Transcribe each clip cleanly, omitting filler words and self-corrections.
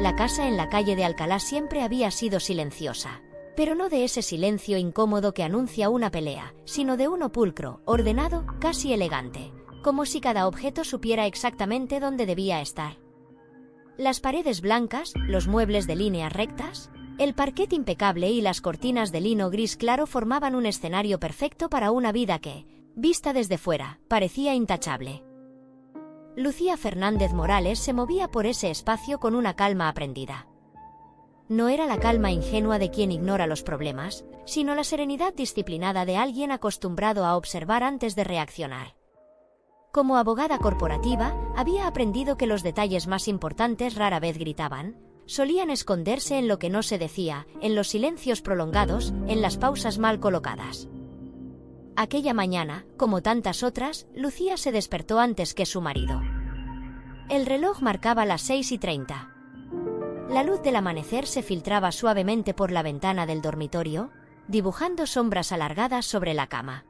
La casa en la calle de Alcalá siempre había sido silenciosa. Pero no de ese silencio incómodo que anuncia una pelea, sino de uno pulcro, ordenado, casi elegante, como si cada objeto supiera exactamente dónde debía estar. Las paredes blancas, los muebles de líneas rectas, el parquet impecable y las cortinas de lino gris claro formaban un escenario perfecto para una vida que, vista desde fuera, parecía intachable. Lucía Fernández Morales se movía por ese espacio con una calma aprendida. No era la calma ingenua de quien ignora los problemas, sino la serenidad disciplinada de alguien acostumbrado a observar antes de reaccionar. Como abogada corporativa, había aprendido que los detalles más importantes rara vez gritaban, solían esconderse en lo que no se decía, en los silencios prolongados, en las pausas mal colocadas. Aquella mañana, como tantas otras, Lucía se despertó antes que su marido. El reloj marcaba las 6:30. La luz del amanecer se filtraba suavemente por la ventana del dormitorio, dibujando sombras alargadas sobre la cama.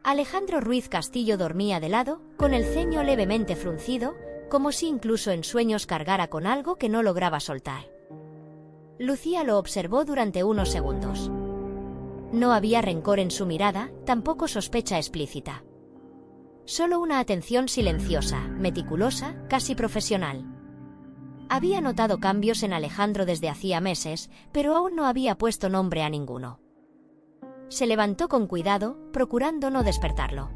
Alejandro Ruiz Castillo dormía de lado, con el ceño levemente fruncido, como si incluso en sueños cargara con algo que no lograba soltar. Lucía lo observó durante unos segundos. No había rencor en su mirada, tampoco sospecha explícita. Solo una atención silenciosa, meticulosa, casi profesional. Había notado cambios en Alejandro desde hacía meses, pero aún no había puesto nombre a ninguno. Se levantó con cuidado, procurando no despertarlo.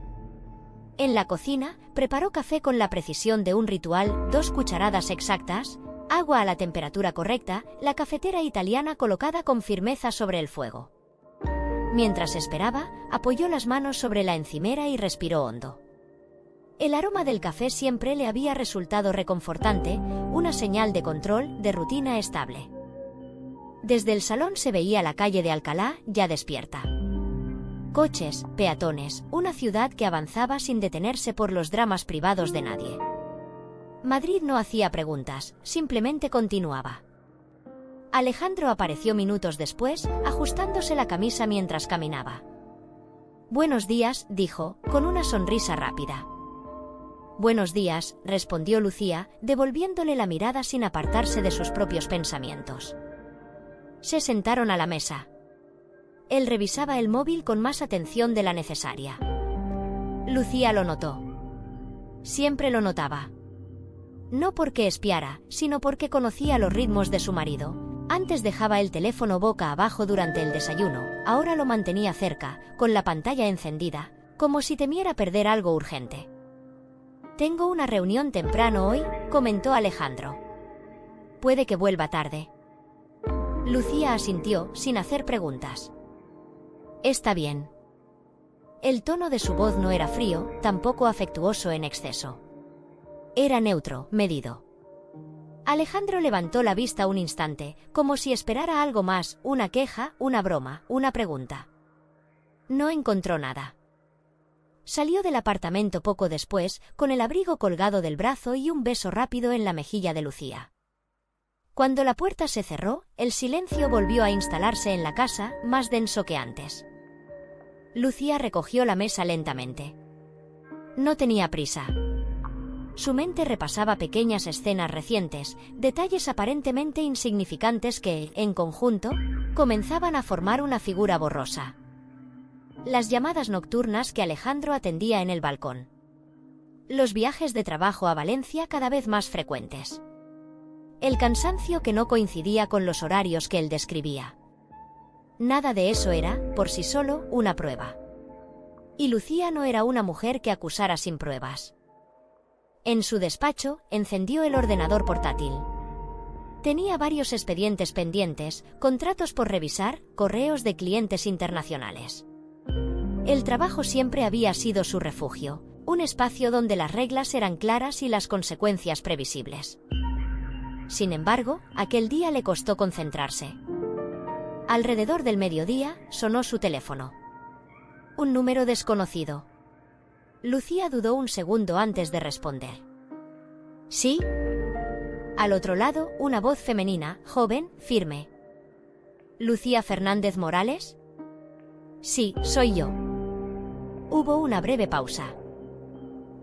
En la cocina, preparó café con la precisión de un ritual, 2 cucharadas exactas, agua a la temperatura correcta, la cafetera italiana colocada con firmeza sobre el fuego. Mientras esperaba, apoyó las manos sobre la encimera y respiró hondo. El aroma del café siempre le había resultado reconfortante, una señal de control, de rutina estable. Desde el salón se veía la calle de Alcalá, ya despierta. Coches, peatones, una ciudad que avanzaba sin detenerse por los dramas privados de nadie. Madrid no hacía preguntas, simplemente continuaba. Alejandro apareció minutos después, ajustándose la camisa mientras caminaba. «Buenos días», dijo, con una sonrisa rápida. «Buenos días», respondió Lucía, devolviéndole la mirada sin apartarse de sus propios pensamientos. Se sentaron a la mesa. Él revisaba el móvil con más atención de la necesaria. Lucía lo notó. Siempre lo notaba. No porque espiara, sino porque conocía los ritmos de su marido. Antes dejaba el teléfono boca abajo durante el desayuno, ahora lo mantenía cerca, con la pantalla encendida, como si temiera perder algo urgente. «Tengo una reunión temprano hoy», comentó Alejandro. «Puede que vuelva tarde». Lucía asintió, sin hacer preguntas. «Está bien». El tono de su voz no era frío, tampoco afectuoso en exceso. Era neutro, medido. Alejandro levantó la vista un instante, como si esperara algo más, una queja, una broma, una pregunta. No encontró nada. Salió del apartamento poco después, con el abrigo colgado del brazo y un beso rápido en la mejilla de Lucía. Cuando la puerta se cerró, el silencio volvió a instalarse en la casa, más denso que antes. Lucía recogió la mesa lentamente. No tenía prisa. Su mente repasaba pequeñas escenas recientes, detalles aparentemente insignificantes que, en conjunto, comenzaban a formar una figura borrosa. Las llamadas nocturnas que Alejandro atendía en el balcón. Los viajes de trabajo a Valencia cada vez más frecuentes. El cansancio que no coincidía con los horarios que él describía. Nada de eso era, por sí solo, una prueba. Y Lucía no era una mujer que acusara sin pruebas. En su despacho, encendió el ordenador portátil. Tenía varios expedientes pendientes, contratos por revisar, correos de clientes internacionales. El trabajo siempre había sido su refugio, un espacio donde las reglas eran claras y las consecuencias previsibles. Sin embargo, aquel día le costó concentrarse. Alrededor del mediodía, sonó su teléfono. Un número desconocido. Lucía dudó un segundo antes de responder. ¿Sí? Al otro lado, una voz femenina, joven, firme. ¿Lucía Fernández Morales? Sí, soy yo. Hubo una breve pausa.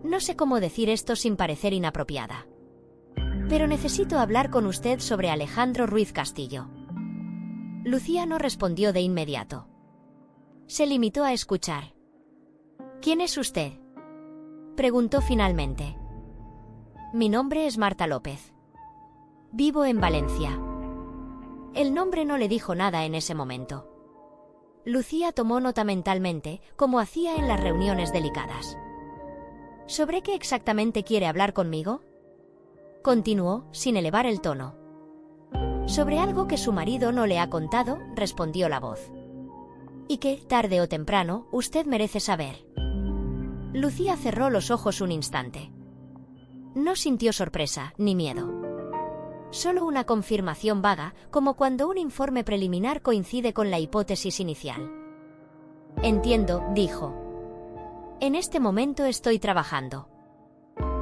No sé cómo decir esto sin parecer inapropiada. Pero necesito hablar con usted sobre Alejandro Ruiz Castillo. Lucía no respondió de inmediato. Se limitó a escuchar. ¿Quién es usted?, preguntó finalmente. Mi nombre es Marta López. Vivo en Valencia. El nombre no le dijo nada en ese momento. Lucía tomó nota mentalmente, como hacía en las reuniones delicadas. ¿Sobre qué exactamente quiere hablar conmigo?, continuó, sin elevar el tono. Sobre algo que su marido no le ha contado, respondió la voz. Y que, tarde o temprano, usted merece saber. Lucía cerró los ojos un instante. No sintió sorpresa, ni miedo. Solo una confirmación vaga, como cuando un informe preliminar coincide con la hipótesis inicial. Entiendo, dijo. En este momento estoy trabajando.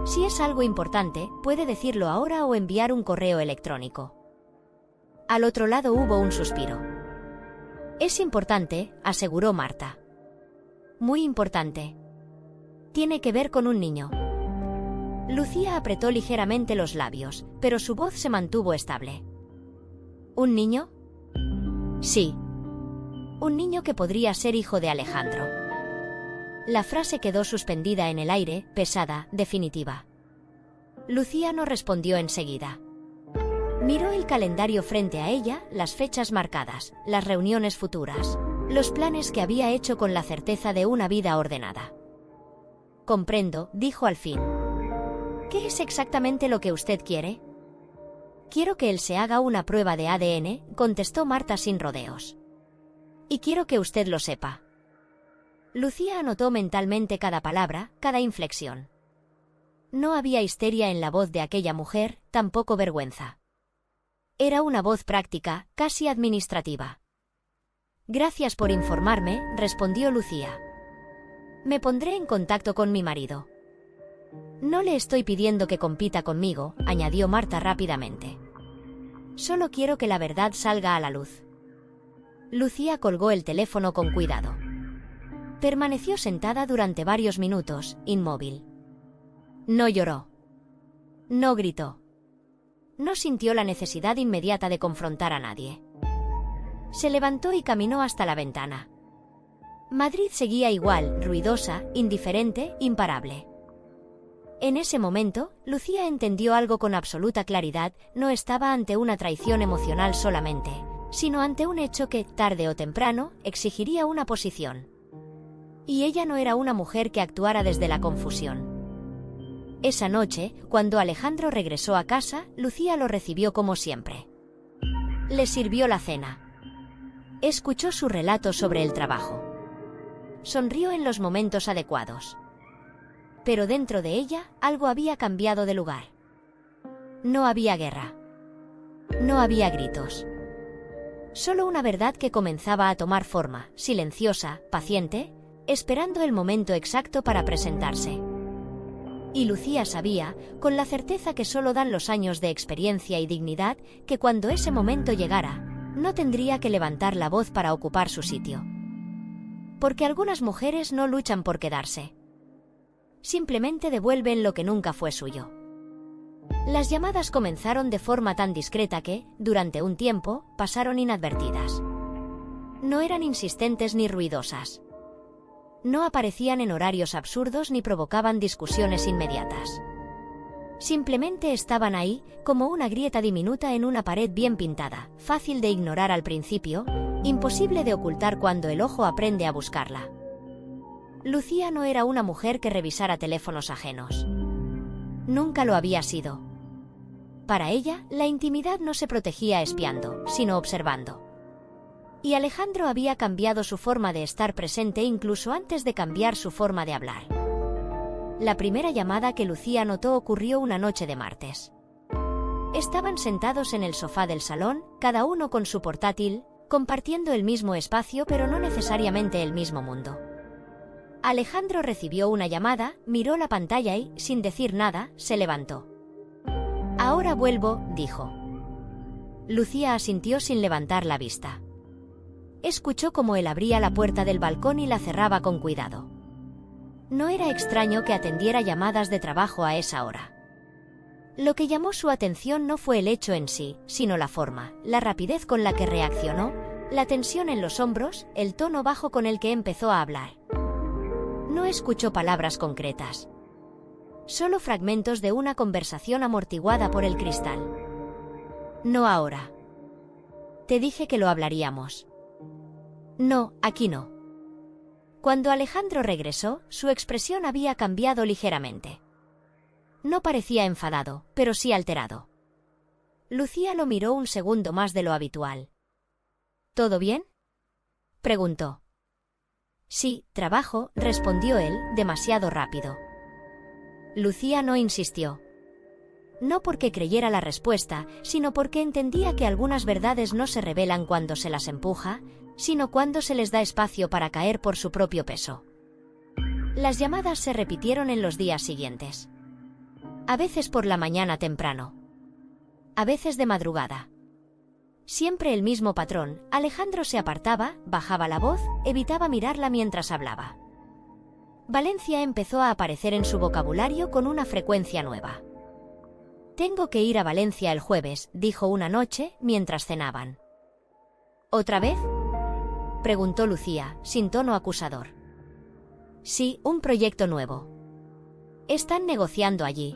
Si es algo importante, puede decirlo ahora o enviar un correo electrónico. Al otro lado hubo un suspiro. Es importante, aseguró Marta. Muy importante. Tiene que ver con un niño. Lucía apretó ligeramente los labios, pero su voz se mantuvo estable. ¿Un niño? Sí. Un niño que podría ser hijo de Alejandro. La frase quedó suspendida en el aire, pesada, definitiva. Lucía no respondió enseguida. Miró el calendario frente a ella, las fechas marcadas, las reuniones futuras, los planes que había hecho con la certeza de una vida ordenada. Comprendo, dijo al fin. ¿Qué es exactamente lo que usted quiere? Quiero que él se haga una prueba de ADN, contestó Marta sin rodeos. Y quiero que usted lo sepa. Lucía anotó mentalmente cada palabra, cada inflexión. No había histeria en la voz de aquella mujer, tampoco vergüenza. Era una voz práctica, casi administrativa. Gracias por informarme, respondió Lucía. Me pondré en contacto con mi marido. No le estoy pidiendo que compita conmigo, añadió Marta rápidamente. Solo quiero que la verdad salga a la luz. Lucía colgó el teléfono con cuidado. Permaneció sentada durante varios minutos, inmóvil. No lloró. No gritó. No sintió la necesidad inmediata de confrontar a nadie. Se levantó y caminó hasta la ventana. Madrid seguía igual, ruidosa, indiferente, imparable. En ese momento, Lucía entendió algo con absoluta claridad: no estaba ante una traición emocional solamente, sino ante un hecho que, tarde o temprano, exigiría una posición. Y ella no era una mujer que actuara desde la confusión. Esa noche, cuando Alejandro regresó a casa, Lucía lo recibió como siempre. Le sirvió la cena. Escuchó su relato sobre el trabajo. Sonrió en los momentos adecuados. Pero dentro de ella, algo había cambiado de lugar. No había guerra. No había gritos. Solo una verdad que comenzaba a tomar forma, silenciosa, paciente, esperando el momento exacto para presentarse. Y Lucía sabía, con la certeza que solo dan los años de experiencia y dignidad, que cuando ese momento llegara, no tendría que levantar la voz para ocupar su sitio. Porque algunas mujeres no luchan por quedarse. Simplemente devuelven lo que nunca fue suyo. Las llamadas comenzaron de forma tan discreta que, durante un tiempo, pasaron inadvertidas. No eran insistentes ni ruidosas. No aparecían en horarios absurdos ni provocaban discusiones inmediatas. Simplemente estaban ahí, como una grieta diminuta en una pared bien pintada, fácil de ignorar al principio, imposible de ocultar cuando el ojo aprende a buscarla. Lucía no era una mujer que revisara teléfonos ajenos. Nunca lo había sido. Para ella, la intimidad no se protegía espiando, sino observando. Y Alejandro había cambiado su forma de estar presente incluso antes de cambiar su forma de hablar. La primera llamada que Lucía notó ocurrió una noche de martes. Estaban sentados en el sofá del salón, cada uno con su portátil, compartiendo el mismo espacio pero no necesariamente el mismo mundo. Alejandro recibió una llamada, miró la pantalla y, sin decir nada, se levantó. «Ahora vuelvo», dijo. Lucía asintió sin levantar la vista. Escuchó cómo él abría la puerta del balcón y la cerraba con cuidado. No era extraño que atendiera llamadas de trabajo a esa hora. Lo que llamó su atención no fue el hecho en sí, sino la forma, la rapidez con la que reaccionó, la tensión en los hombros, el tono bajo con el que empezó a hablar. No escuchó palabras concretas. Solo fragmentos de una conversación amortiguada por el cristal. No ahora. Te dije que lo hablaríamos. No, aquí no. Cuando Alejandro regresó, su expresión había cambiado ligeramente. No parecía enfadado, pero sí alterado. Lucía lo miró un segundo más de lo habitual. ¿Todo bien?, preguntó. Sí, trabajo, respondió él, demasiado rápido. Lucía no insistió. No porque creyera la respuesta, sino porque entendía que algunas verdades no se revelan cuando se las empuja, sino cuando se les da espacio para caer por su propio peso. Las llamadas se repitieron en los días siguientes. A veces por la mañana temprano. A veces de madrugada. Siempre el mismo patrón. Alejandro se apartaba, bajaba la voz, evitaba mirarla mientras hablaba. Valencia empezó a aparecer en su vocabulario con una frecuencia nueva. Tengo que ir a Valencia el jueves, dijo una noche, mientras cenaban. ¿Otra vez?, preguntó Lucía, sin tono acusador. Sí, un proyecto nuevo. Están negociando allí.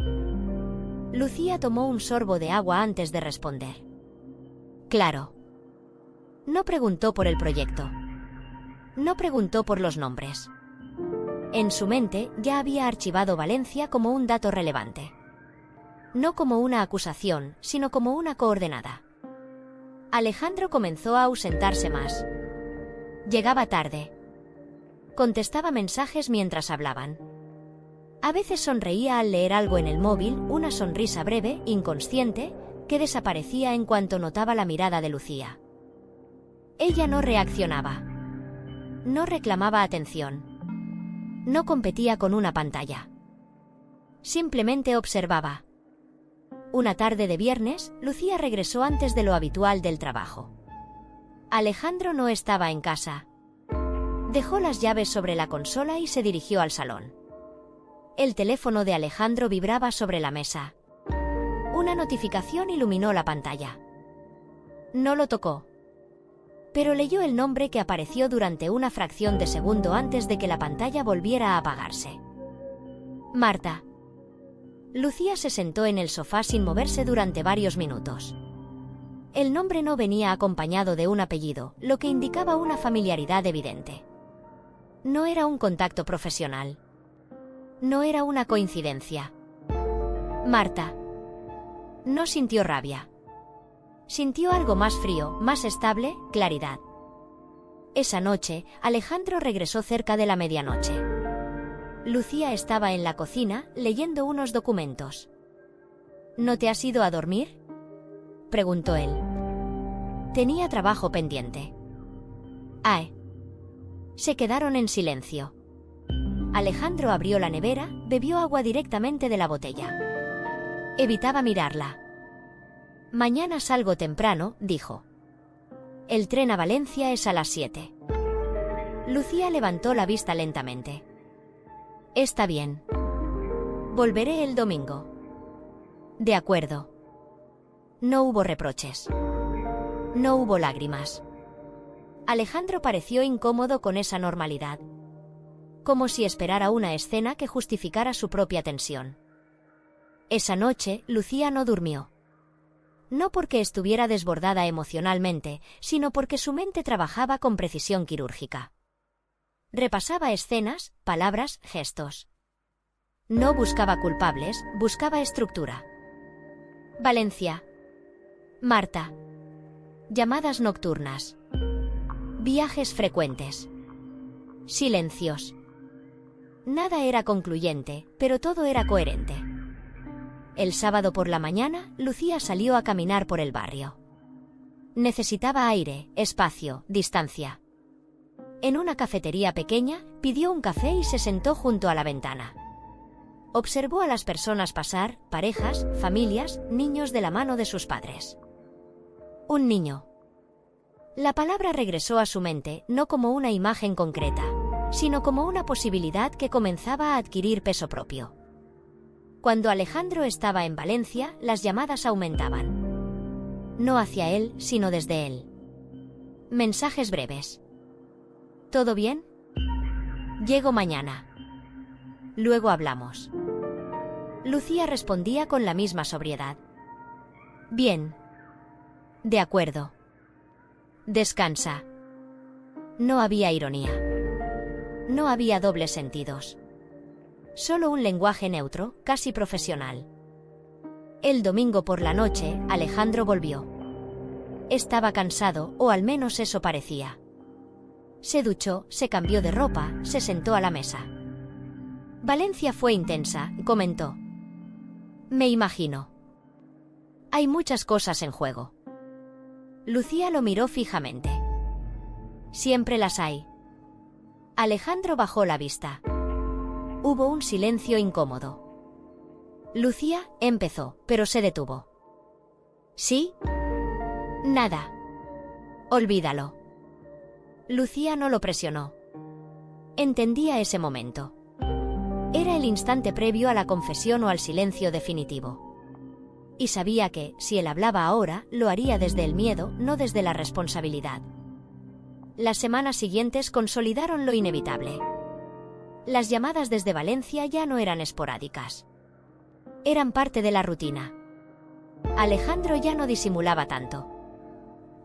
Lucía tomó un sorbo de agua antes de responder. Claro. No preguntó por el proyecto. No preguntó por los nombres. En su mente ya había archivado Valencia como un dato relevante. No como una acusación, sino como una coordenada. Alejandro comenzó a ausentarse más. Llegaba tarde. Contestaba mensajes mientras hablaban. A veces sonreía al leer algo en el móvil, una sonrisa breve, inconsciente, que desaparecía en cuanto notaba la mirada de Lucía. Ella no reaccionaba. No reclamaba atención. No competía con una pantalla. Simplemente observaba. Una tarde de viernes, Lucía regresó antes de lo habitual del trabajo. Alejandro no estaba en casa. Dejó las llaves sobre la consola y se dirigió al salón. El teléfono de Alejandro vibraba sobre la mesa. Una notificación iluminó la pantalla. No lo tocó. Pero leyó el nombre que apareció durante una fracción de segundo antes de que la pantalla volviera a apagarse. Marta. Lucía se sentó en el sofá sin moverse durante varios minutos. El nombre no venía acompañado de un apellido, lo que indicaba una familiaridad evidente. No era un contacto profesional. No era una coincidencia. Marta. No sintió rabia. Sintió algo más frío, más estable, claridad. Esa noche, Alejandro regresó cerca de la medianoche. Lucía estaba en la cocina, leyendo unos documentos. ¿No te has ido a dormir?, preguntó él. Tenía trabajo pendiente. Ae. Se quedaron en silencio. Alejandro abrió la nevera, bebió agua directamente de la botella. Evitaba mirarla. Mañana salgo temprano, dijo. El tren a Valencia es a las 7. Lucía levantó la vista lentamente. Está bien. Volveré el domingo. De acuerdo. No hubo reproches. No hubo lágrimas. Alejandro pareció incómodo con esa normalidad. Como si esperara una escena que justificara su propia tensión. Esa noche, Lucía no durmió. No porque estuviera desbordada emocionalmente, sino porque su mente trabajaba con precisión quirúrgica. Repasaba escenas, palabras, gestos. No buscaba culpables, buscaba estructura. Valencia. Marta. Llamadas nocturnas. Viajes frecuentes. Silencios. Nada era concluyente, pero todo era coherente. El sábado por la mañana, Lucía salió a caminar por el barrio. Necesitaba aire, espacio, distancia. En una cafetería pequeña, pidió un café y se sentó junto a la ventana. Observó a las personas pasar, parejas, familias, niños de la mano de sus padres. Un niño. La palabra regresó a su mente, no como una imagen concreta, sino como una posibilidad que comenzaba a adquirir peso propio. Cuando Alejandro estaba en Valencia, las llamadas aumentaban. No hacia él, sino desde él. Mensajes breves. ¿Todo bien? Llego mañana. Luego hablamos. Lucía respondía con la misma sobriedad. Bien. De acuerdo. Descansa. No había ironía. No había dobles sentidos. Solo un lenguaje neutro, casi profesional. El domingo por la noche, Alejandro volvió. Estaba cansado, o al menos eso parecía. Se duchó, se cambió de ropa, se sentó a la mesa. Valencia fue intensa, comentó. Me imagino. Hay muchas cosas en juego. Lucía lo miró fijamente. Siempre las hay. Alejandro bajó la vista. Hubo un silencio incómodo. Lucía empezó, pero se detuvo. ¿Sí? Nada. Olvídalo. Lucía no lo presionó. Entendía ese momento. Era el instante previo a la confesión o al silencio definitivo. Y sabía que, si él hablaba ahora, lo haría desde el miedo, no desde la responsabilidad. Las semanas siguientes consolidaron lo inevitable. Las llamadas desde Valencia ya no eran esporádicas. Eran parte de la rutina. Alejandro ya no disimulaba tanto.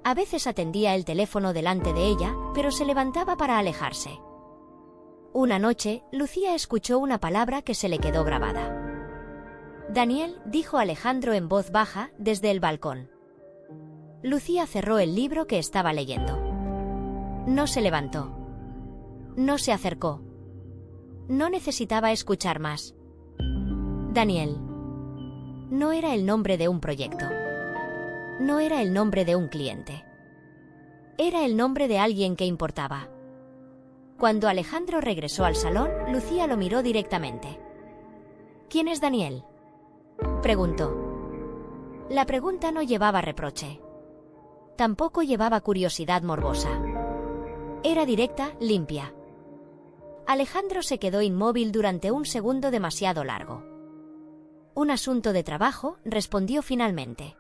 A veces atendía el teléfono delante de ella, pero se levantaba para alejarse. Una noche, Lucía escuchó una palabra que se le quedó grabada. Daniel, dijo Alejandro en voz baja, desde el balcón. Lucía cerró el libro que estaba leyendo. No se levantó. No se acercó. No necesitaba escuchar más. Daniel. No era el nombre de un proyecto. No era el nombre de un cliente. Era el nombre de alguien que importaba. Cuando Alejandro regresó al salón, Lucía lo miró directamente. ¿Quién es Daniel?, preguntó. La pregunta no llevaba reproche. Tampoco llevaba curiosidad morbosa. Era directa, limpia. Alejandro se quedó inmóvil durante un segundo demasiado largo. Un asunto de trabajo, respondió finalmente.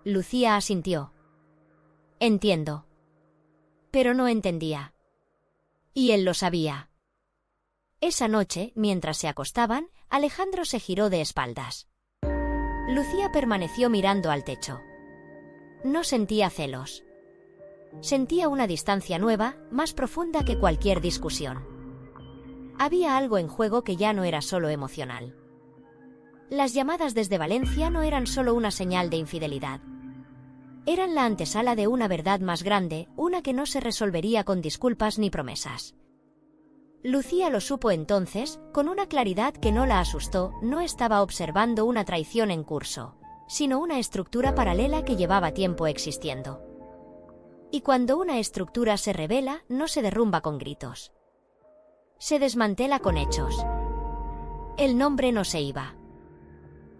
Lucía asintió. Entiendo. Pero no entendía. Y él lo sabía. Esa noche, mientras se acostaban, Alejandro se giró de espaldas. Lucía permaneció mirando al techo. No sentía celos. Sentía una distancia nueva, más profunda que cualquier discusión. Había algo en juego que ya no era solo emocional. Las llamadas desde Valencia no eran solo una señal de infidelidad. Eran la antesala de una verdad más grande, una que no se resolvería con disculpas ni promesas. Lucía lo supo entonces, con una claridad que no la asustó. No estaba observando una traición en curso, sino una estructura paralela que llevaba tiempo existiendo. Y cuando una estructura se revela, no se derrumba con gritos. Se desmantela con hechos. El nombre no se iba.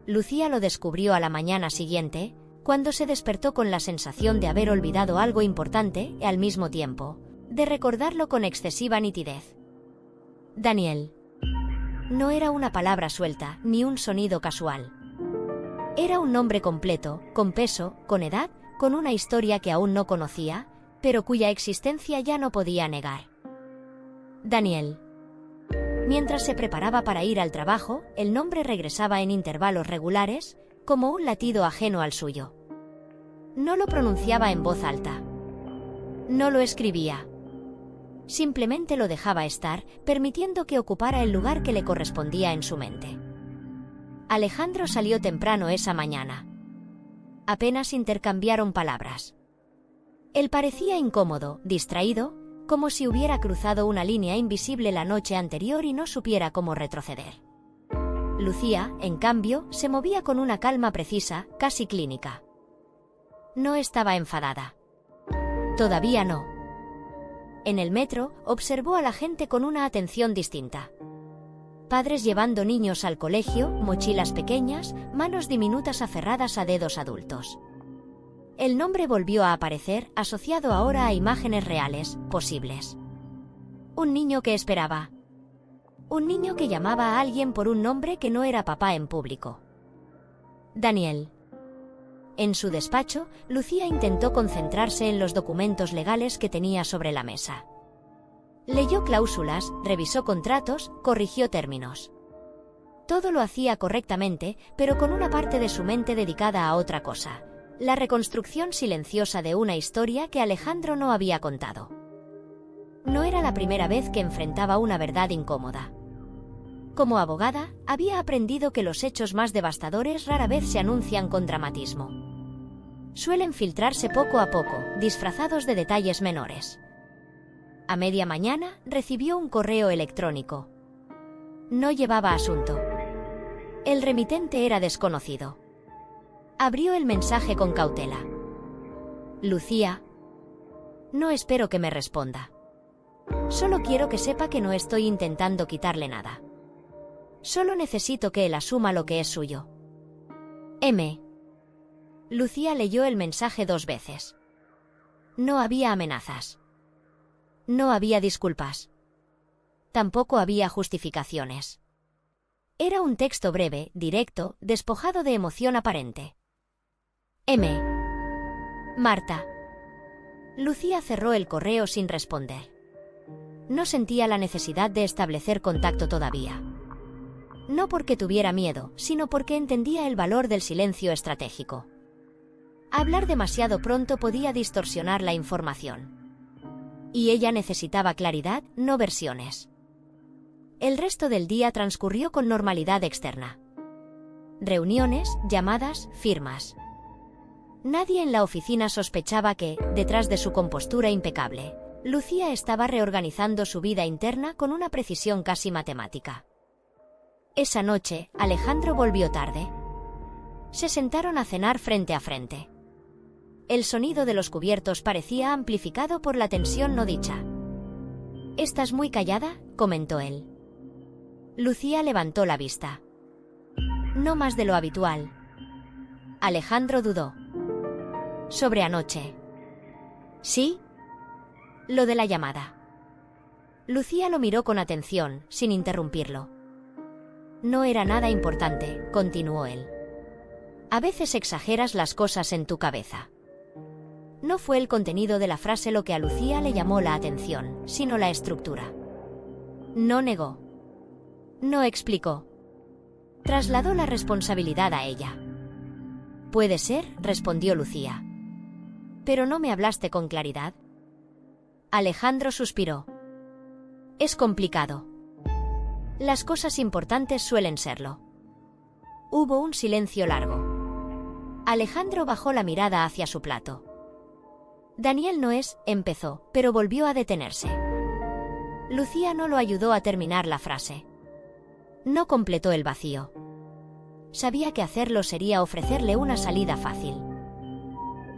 Lucía lo descubrió a la mañana siguiente, cuando se despertó con la sensación de haber olvidado algo importante y al mismo tiempo, de recordarlo con excesiva nitidez. Daniel. No era una palabra suelta, ni un sonido casual. Era un nombre completo, con peso, con edad, con una historia que aún no conocía, pero cuya existencia ya no podía negar. Daniel. Mientras se preparaba para ir al trabajo, el nombre regresaba en intervalos regulares, como un latido ajeno al suyo. No lo pronunciaba en voz alta. No lo escribía. Simplemente lo dejaba estar, permitiendo que ocupara el lugar que le correspondía en su mente. Alejandro salió temprano esa mañana. Apenas intercambiaron palabras. Él parecía incómodo, distraído, como si hubiera cruzado una línea invisible la noche anterior y no supiera cómo retroceder. Lucía, en cambio, se movía con una calma precisa, casi clínica. No estaba enfadada. Todavía no. En el metro, observó a la gente con una atención distinta. Padres llevando niños al colegio, mochilas pequeñas, manos diminutas aferradas a dedos adultos. El nombre volvió a aparecer, asociado ahora a imágenes reales, posibles. Un niño que esperaba. Un niño que llamaba a alguien por un nombre que no era papá en público. Daniel. En su despacho, Lucía intentó concentrarse en los documentos legales que tenía sobre la mesa. Leyó cláusulas, revisó contratos, corrigió términos. Todo lo hacía correctamente, pero con una parte de su mente dedicada a otra cosa: la reconstrucción silenciosa de una historia que Alejandro no había contado. No era la primera vez que enfrentaba una verdad incómoda. Como abogada, había aprendido que los hechos más devastadores rara vez se anuncian con dramatismo. Suelen filtrarse poco a poco, disfrazados de detalles menores. A media mañana, recibió un correo electrónico. No llevaba asunto. El remitente era desconocido. Abrió el mensaje con cautela. Lucía. No espero que me responda. Solo quiero que sepa que no estoy intentando quitarle nada. Solo necesito que él asuma lo que es suyo. M. Lucía leyó el mensaje 2 veces. No había amenazas. No había disculpas. Tampoco había justificaciones. Era un texto breve, directo, despojado de emoción aparente. M. Marta. Lucía cerró el correo sin responder. No sentía la necesidad de establecer contacto todavía. No porque tuviera miedo, sino porque entendía el valor del silencio estratégico. Hablar demasiado pronto podía distorsionar la información. Y ella necesitaba claridad, no versiones. El resto del día transcurrió con normalidad externa. Reuniones, llamadas, firmas. Nadie en la oficina sospechaba que, detrás de su compostura impecable, Lucía estaba reorganizando su vida interna con una precisión casi matemática. Esa noche, Alejandro volvió tarde. Se sentaron a cenar frente a frente. El sonido de los cubiertos parecía amplificado por la tensión no dicha. «¿Estás muy callada?», comentó él. Lucía levantó la vista. «No más de lo habitual». Alejandro dudó. «Sobre anoche». «¿Sí?». «Lo de la llamada». Lucía lo miró con atención, sin interrumpirlo. «No era nada importante», continuó él. «A veces exageras las cosas en tu cabeza». No fue el contenido de la frase lo que a Lucía le llamó la atención, sino la estructura. No negó. No explicó. Trasladó la responsabilidad a ella. «Puede ser», respondió Lucía. «Pero no me hablaste con claridad». Alejandro suspiró. «Es complicado. Las cosas importantes suelen serlo». Hubo un silencio largo. Alejandro bajó la mirada hacia su plato. «Daniel no es», empezó, pero volvió a detenerse. Lucía no lo ayudó a terminar la frase. No completó el vacío. Sabía que hacerlo sería ofrecerle una salida fácil.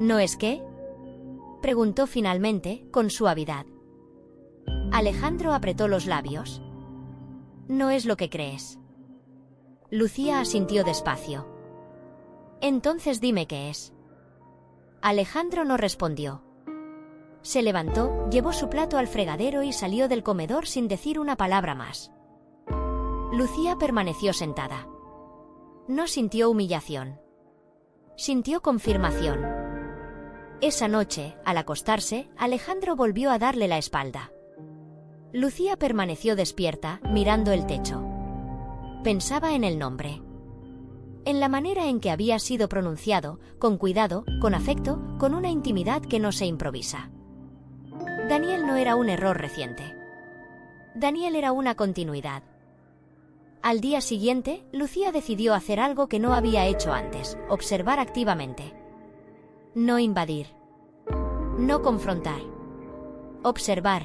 «¿No es qué?», preguntó finalmente, con suavidad. Alejandro apretó los labios. «No es lo que crees». Lucía asintió despacio. «Entonces dime qué es». Alejandro no respondió. Se levantó, llevó su plato al fregadero y salió del comedor sin decir una palabra más. Lucía permaneció sentada. No sintió humillación. Sintió confirmación. Esa noche, al acostarse, Alejandro volvió a darle la espalda. Lucía permaneció despierta, mirando el techo. Pensaba en el nombre. En la manera en que había sido pronunciado, con cuidado, con afecto, con una intimidad que no se improvisa. Daniel no era un error reciente. Daniel era una continuidad. Al día siguiente, Lucía decidió hacer algo que no había hecho antes: observar activamente. No invadir. No confrontar. Observar.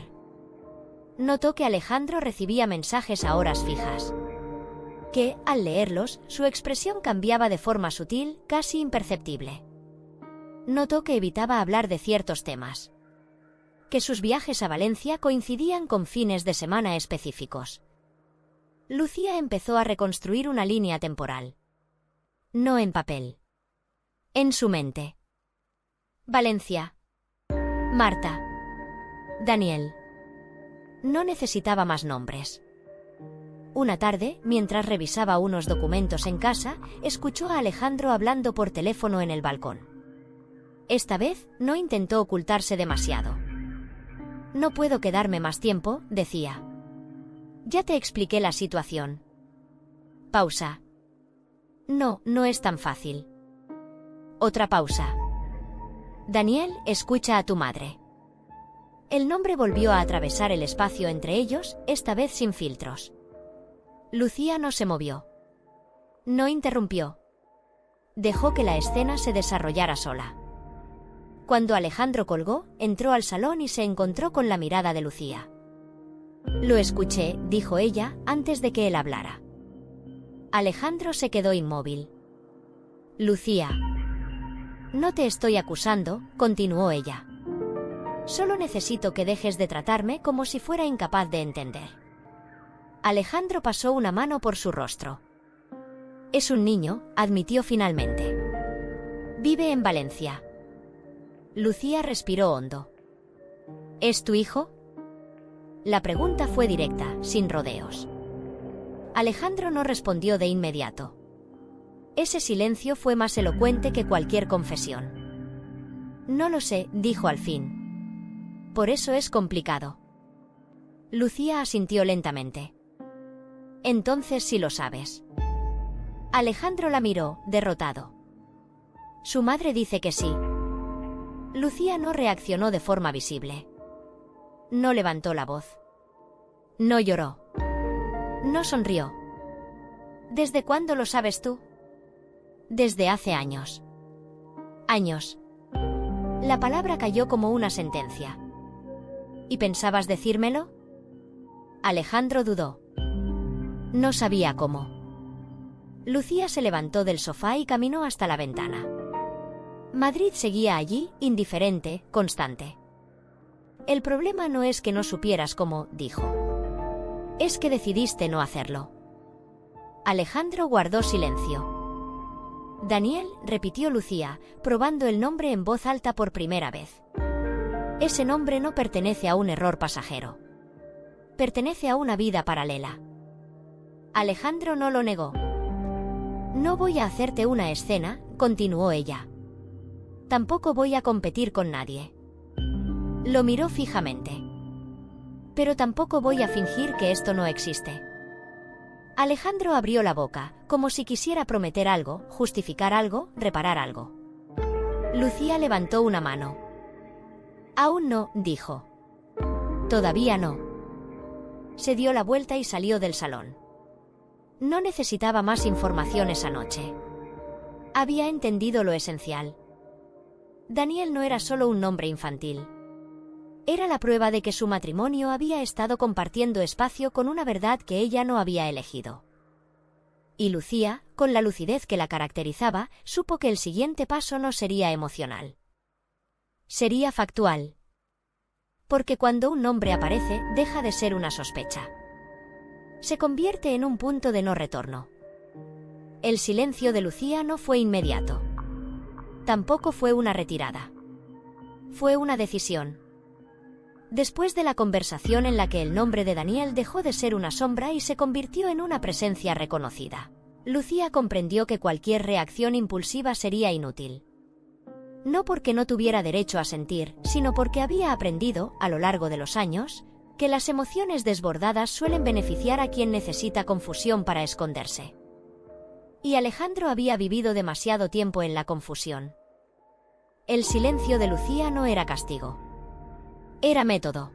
Notó que Alejandro recibía mensajes a horas fijas. Que, al leerlos, su expresión cambiaba de forma sutil, casi imperceptible. Notó que evitaba hablar de ciertos temas. Que sus viajes a Valencia coincidían con fines de semana específicos. Lucía empezó a reconstruir una línea temporal. No en papel. En su mente. Valencia. Marta. Daniel. No necesitaba más nombres. Una tarde, mientras revisaba unos documentos en casa, escuchó a Alejandro hablando por teléfono en el balcón. Esta vez, no intentó ocultarse demasiado. «No puedo quedarme más tiempo», decía. «Ya te expliqué la situación». Pausa. «No, no es tan fácil». Otra pausa. «Daniel, escucha a tu madre». El nombre volvió a atravesar el espacio entre ellos, esta vez sin filtros. Lucía no se movió. No interrumpió. Dejó que la escena se desarrollara sola. Cuando Alejandro colgó, entró al salón y se encontró con la mirada de Lucía. «Lo escuché», dijo ella, antes de que él hablara. Alejandro se quedó inmóvil. «Lucía». «No te estoy acusando», continuó ella. «Solo necesito que dejes de tratarme como si fuera incapaz de entender». Alejandro pasó una mano por su rostro. «Es un niño», admitió finalmente. «Vive en Valencia». Lucía respiró hondo. «¿Es tu hijo?». La pregunta fue directa, sin rodeos. Alejandro no respondió de inmediato. Ese silencio fue más elocuente que cualquier confesión. «No lo sé», dijo al fin. «Por eso es complicado». Lucía asintió lentamente. «Entonces sí lo sabes». Alejandro la miró, derrotado. «Su madre dice que sí». Lucía no reaccionó de forma visible. No levantó la voz. No lloró. No sonrió. «¿Desde cuándo lo sabes tú?». «Desde hace años». «Años». La palabra cayó como una sentencia. «¿Y pensabas decírmelo?». Alejandro dudó. No sabía cómo. Lucía se levantó del sofá y caminó hasta la ventana. Madrid seguía allí, indiferente, constante. «El problema no es que no supieras cómo», dijo. «Es que decidiste no hacerlo». Alejandro guardó silencio. «Daniel», repitió Lucía, probando el nombre en voz alta por primera vez. «Ese nombre no pertenece a un error pasajero. Pertenece a una vida paralela». Alejandro no lo negó. «No voy a hacerte una escena», continuó ella. «Tampoco voy a competir con nadie». Lo miró fijamente. «Pero tampoco voy a fingir que esto no existe». Alejandro abrió la boca, como si quisiera prometer algo, justificar algo, reparar algo. Lucía levantó una mano. «Aún no», dijo. «Todavía no». Se dio la vuelta y salió del salón. No necesitaba más información esa noche. Había entendido lo esencial. Daniel no era solo un nombre infantil. Era la prueba de que su matrimonio había estado compartiendo espacio con una verdad que ella no había elegido. Y Lucía, con la lucidez que la caracterizaba, supo que el siguiente paso no sería emocional. Sería factual. Porque cuando un nombre aparece, deja de ser una sospecha. Se convierte en un punto de no retorno. El silencio de Lucía no fue inmediato. Tampoco fue una retirada. Fue una decisión. Después de la conversación en la que el nombre de Daniel dejó de ser una sombra y se convirtió en una presencia reconocida, Lucía comprendió que cualquier reacción impulsiva sería inútil. No porque no tuviera derecho a sentir, sino porque había aprendido, a lo largo de los años, que las emociones desbordadas suelen beneficiar a quien necesita confusión para esconderse. Y Alejandro había vivido demasiado tiempo en la confusión. El silencio de Lucía no era castigo. Era método.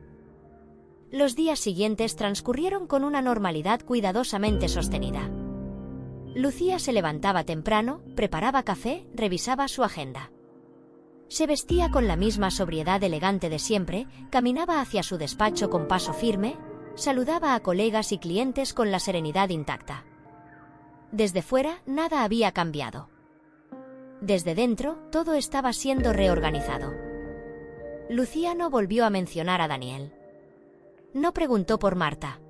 Los días siguientes transcurrieron con una normalidad cuidadosamente sostenida. Lucía se levantaba temprano, preparaba café, revisaba su agenda. Se vestía con la misma sobriedad elegante de siempre, caminaba hacia su despacho con paso firme, saludaba a colegas y clientes con la serenidad intacta. Desde fuera, nada había cambiado. Desde dentro, todo estaba siendo reorganizado. Lucía no volvió a mencionar a Daniel. No preguntó por Marta.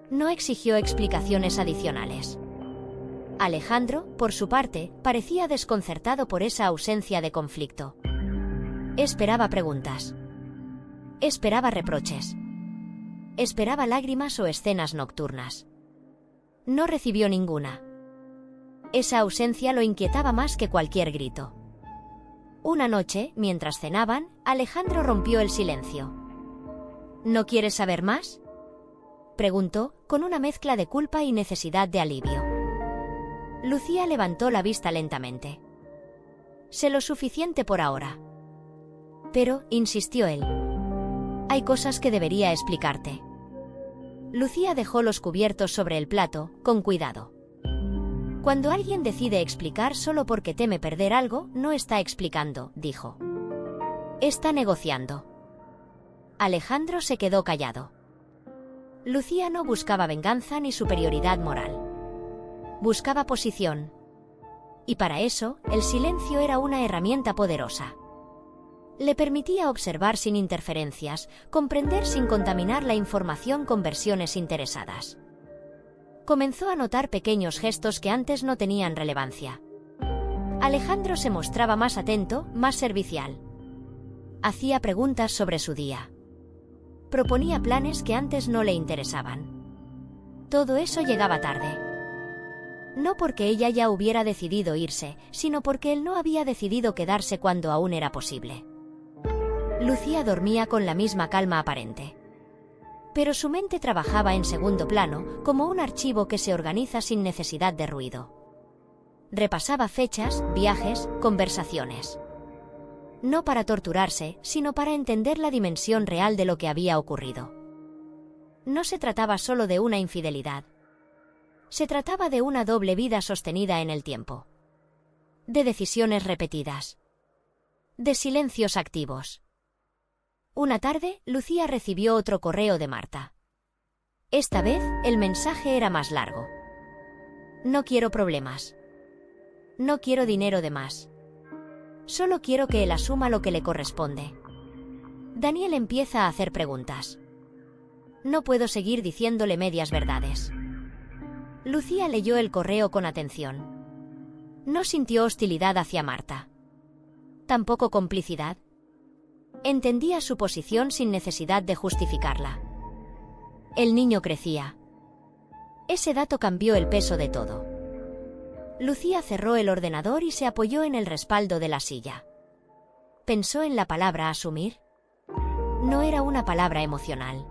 No exigió explicaciones adicionales. Alejandro, por su parte, parecía desconcertado por esa ausencia de conflicto. Esperaba preguntas. Esperaba reproches. Esperaba lágrimas o escenas nocturnas. No recibió ninguna. Esa ausencia lo inquietaba más que cualquier grito. Una noche, mientras cenaban, Alejandro rompió el silencio. ¿No quieres saber más?, preguntó, con una mezcla de culpa y necesidad de alivio. Lucía levantó la vista lentamente. Sé lo suficiente por ahora. Pero, insistió él, hay cosas que debería explicarte. Lucía dejó los cubiertos sobre el plato, con cuidado. Cuando alguien decide explicar solo porque teme perder algo, no está explicando, dijo. Está negociando. Alejandro se quedó callado. Lucía no buscaba venganza ni superioridad moral. Buscaba posición. Y para eso, el silencio era una herramienta poderosa. Le permitía observar sin interferencias, comprender sin contaminar la información con versiones interesadas. Comenzó a notar pequeños gestos que antes no tenían relevancia. Alejandro se mostraba más atento, más servicial. Hacía preguntas sobre su día. Proponía planes que antes no le interesaban. Todo eso llegaba tarde. No porque ella ya hubiera decidido irse, sino porque él no había decidido quedarse cuando aún era posible. Lucía dormía con la misma calma aparente. Pero su mente trabajaba en segundo plano, como un archivo que se organiza sin necesidad de ruido. Repasaba fechas, viajes, conversaciones. No para torturarse, sino para entender la dimensión real de lo que había ocurrido. No se trataba solo de una infidelidad. Se trataba de una doble vida sostenida en el tiempo. De decisiones repetidas. De silencios activos. Una tarde, Lucía recibió otro correo de Marta. Esta vez, el mensaje era más largo. No quiero problemas. No quiero dinero de más. Solo quiero que él asuma lo que le corresponde. Daniel empieza a hacer preguntas. No puedo seguir diciéndole medias verdades. Lucía leyó el correo con atención. No sintió hostilidad hacia Marta. Tampoco complicidad. Entendía su posición sin necesidad de justificarla. El niño crecía. Ese dato cambió el peso de todo. Lucía cerró el ordenador y se apoyó en el respaldo de la silla. Pensó en la palabra asumir. No era una palabra emocional.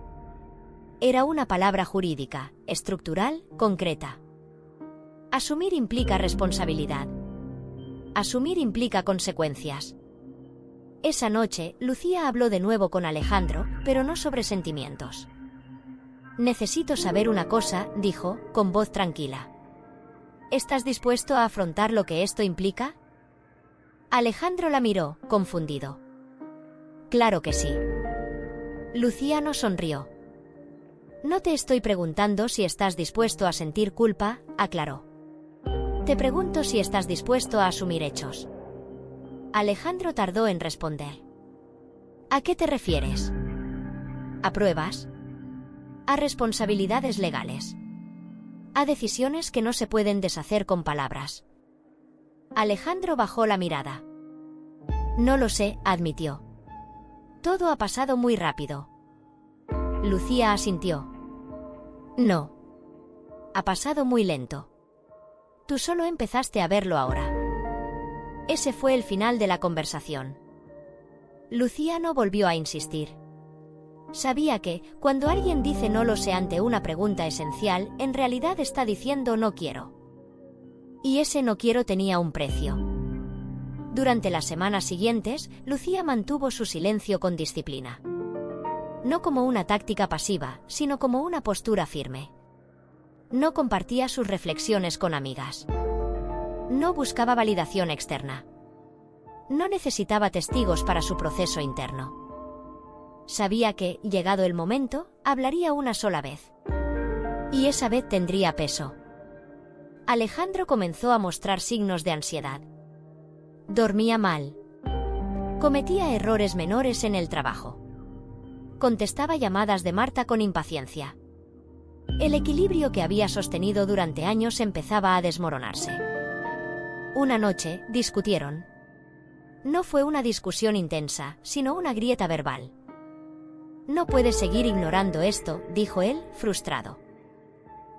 Era una palabra jurídica, estructural, concreta. Asumir implica responsabilidad. Asumir implica consecuencias. Esa noche, Lucía habló de nuevo con Alejandro, pero no sobre sentimientos. Necesito saber una cosa, dijo, con voz tranquila. ¿Estás dispuesto a afrontar lo que esto implica? Alejandro la miró, confundido. Claro que sí. Lucía no sonrió. No te estoy preguntando si estás dispuesto a sentir culpa, aclaró. Te pregunto si estás dispuesto a asumir hechos. Alejandro tardó en responder. ¿A qué te refieres? ¿A pruebas? A responsabilidades legales. A decisiones que no se pueden deshacer con palabras. Alejandro bajó la mirada. No lo sé, admitió. Todo ha pasado muy rápido. Lucía asintió. No. Ha pasado muy lento. Tú solo empezaste a verlo ahora. Ese fue el final de la conversación. Lucía no volvió a insistir. Sabía que, cuando alguien dice no lo sé ante una pregunta esencial, en realidad está diciendo no quiero. Y ese no quiero tenía un precio. Durante las semanas siguientes, Lucía mantuvo su silencio con disciplina. No como una táctica pasiva, sino como una postura firme. No compartía sus reflexiones con amigas. No buscaba validación externa. No necesitaba testigos para su proceso interno. Sabía que, llegado el momento, hablaría una sola vez. Y esa vez tendría peso. Alejandro comenzó a mostrar signos de ansiedad. Dormía mal. Cometía errores menores en el trabajo. Contestaba llamadas de Marta con impaciencia. El equilibrio que había sostenido durante años empezaba a desmoronarse. Una noche, discutieron. No fue una discusión intensa, sino una grieta verbal. No puedes seguir ignorando esto, dijo él, frustrado.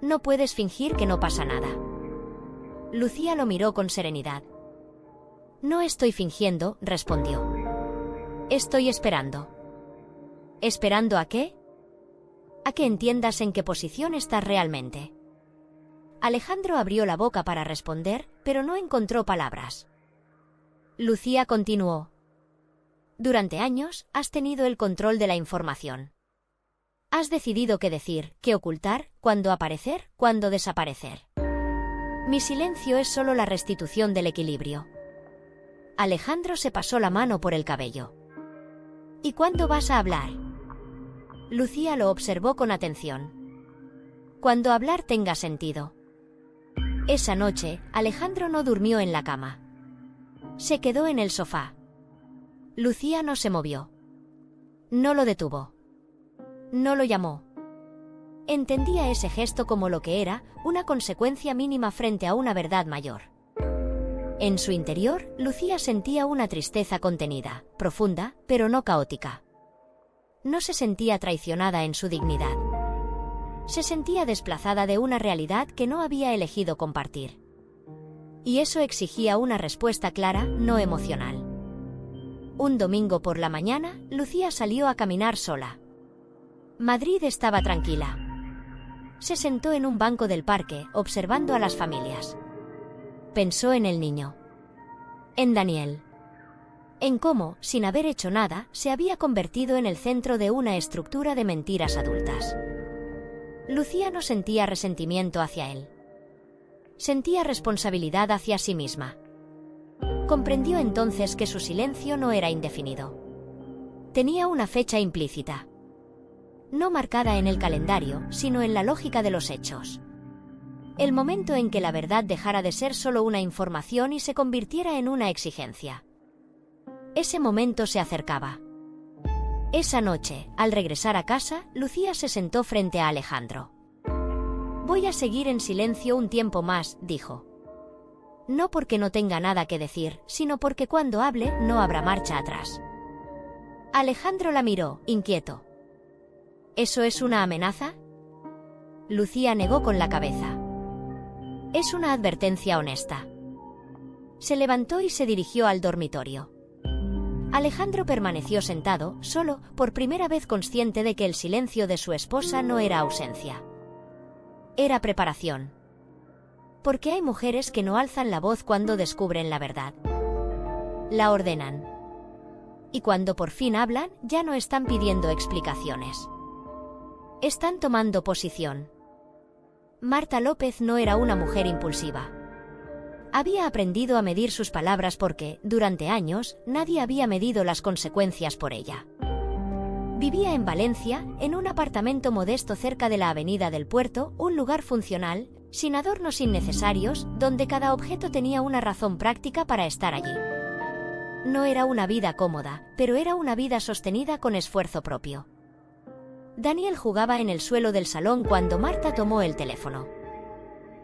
No puedes fingir que no pasa nada. Lucía lo miró con serenidad. No estoy fingiendo, respondió. Estoy esperando. ¿Esperando a qué? A que entiendas en qué posición estás realmente. Alejandro abrió la boca para responder, pero no encontró palabras. Lucía continuó. Durante años has tenido el control de la información. Has decidido qué decir, qué ocultar, cuándo aparecer, cuándo desaparecer. Mi silencio es solo la restitución del equilibrio. Alejandro se pasó la mano por el cabello. ¿Y cuándo vas a hablar? Lucía lo observó con atención. Cuando hablar tenga sentido. Esa noche, Alejandro no durmió en la cama. Se quedó en el sofá. Lucía no se movió. No lo detuvo. No lo llamó. Entendía ese gesto como lo que era, una consecuencia mínima frente a una verdad mayor. En su interior, Lucía sentía una tristeza contenida, profunda, pero no caótica. No se sentía traicionada en su dignidad. Se sentía desplazada de una realidad que no había elegido compartir. Y eso exigía una respuesta clara, no emocional. Un domingo por la mañana, Lucía salió a caminar sola. Madrid estaba tranquila. Se sentó en un banco del parque, observando a las familias. Pensó en el niño. En Daniel. En cómo, sin haber hecho nada, se había convertido en el centro de una estructura de mentiras adultas. Lucía no sentía resentimiento hacia él. Sentía responsabilidad hacia sí misma. Comprendió entonces que su silencio no era indefinido. Tenía una fecha implícita. No marcada en el calendario, sino en la lógica de los hechos. El momento en que la verdad dejara de ser solo una información y se convirtiera en una exigencia. Ese momento se acercaba. Esa noche, al regresar a casa, Lucía se sentó frente a Alejandro. Voy a seguir en silencio un tiempo más, dijo. No porque no tenga nada que decir, sino porque cuando hable no habrá marcha atrás. Alejandro la miró, inquieto. ¿Eso es una amenaza? Lucía negó con la cabeza. Es una advertencia honesta. Se levantó y se dirigió al dormitorio. Alejandro permaneció sentado, solo, por primera vez consciente de que el silencio de su esposa no era ausencia. Era preparación. Porque hay mujeres que no alzan la voz cuando descubren la verdad. La ordenan. Y cuando por fin hablan, ya no están pidiendo explicaciones. Están tomando posición. Marta López no era una mujer impulsiva. Había aprendido a medir sus palabras porque, durante años, nadie había medido las consecuencias por ella. Vivía en Valencia, en un apartamento modesto cerca de la Avenida del Puerto, un lugar funcional, sin adornos innecesarios, donde cada objeto tenía una razón práctica para estar allí. No era una vida cómoda, pero era una vida sostenida con esfuerzo propio. Daniel jugaba en el suelo del salón cuando Marta tomó el teléfono.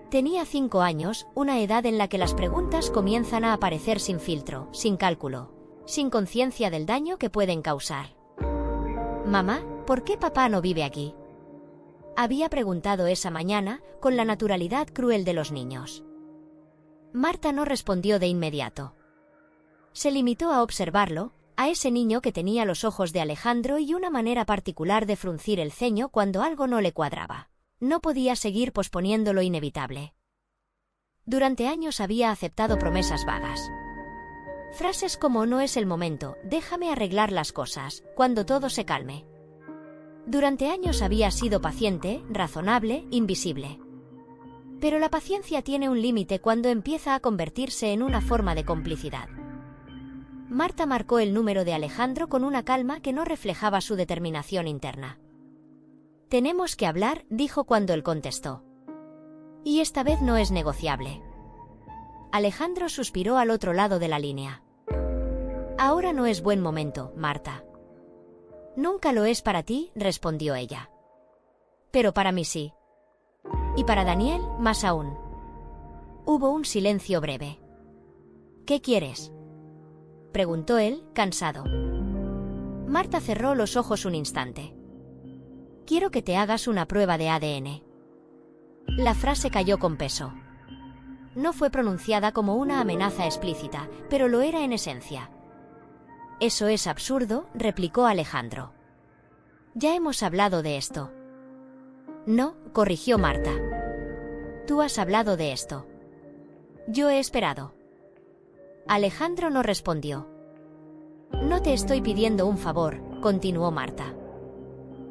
Tenía 5 años, una edad en la que las preguntas comienzan a aparecer sin filtro, sin cálculo, sin conciencia del daño que pueden causar. «Mamá, ¿por qué papá no vive aquí?», había preguntado esa mañana, con la naturalidad cruel de los niños. Marta no respondió de inmediato. Se limitó a observarlo, a ese niño que tenía los ojos de Alejandro y una manera particular de fruncir el ceño cuando algo no le cuadraba. No podía seguir posponiendo lo inevitable. Durante años había aceptado promesas vagas. Frases como «no es el momento, déjame arreglar las cosas, cuando todo se calme». Durante años había sido paciente, razonable, invisible. Pero la paciencia tiene un límite cuando empieza a convertirse en una forma de complicidad. Marta marcó el número de Alejandro con una calma que no reflejaba su determinación interna. «Tenemos que hablar», dijo cuando él contestó. «Y esta vez no es negociable». Alejandro suspiró al otro lado de la línea. «Ahora no es buen momento, Marta». «Nunca lo es para ti», respondió ella. «Pero para mí sí. Y para Daniel, más aún». Hubo un silencio breve. «¿Qué quieres?», preguntó él, cansado. Marta cerró los ojos un instante. «Quiero que te hagas una prueba de ADN». La frase cayó con peso. No fue pronunciada como una amenaza explícita, pero lo era en esencia. Eso es absurdo, replicó Alejandro. Ya hemos hablado de esto. No, corrigió Marta. Tú has hablado de esto. Yo he esperado. Alejandro no respondió. No te estoy pidiendo un favor, continuó Marta.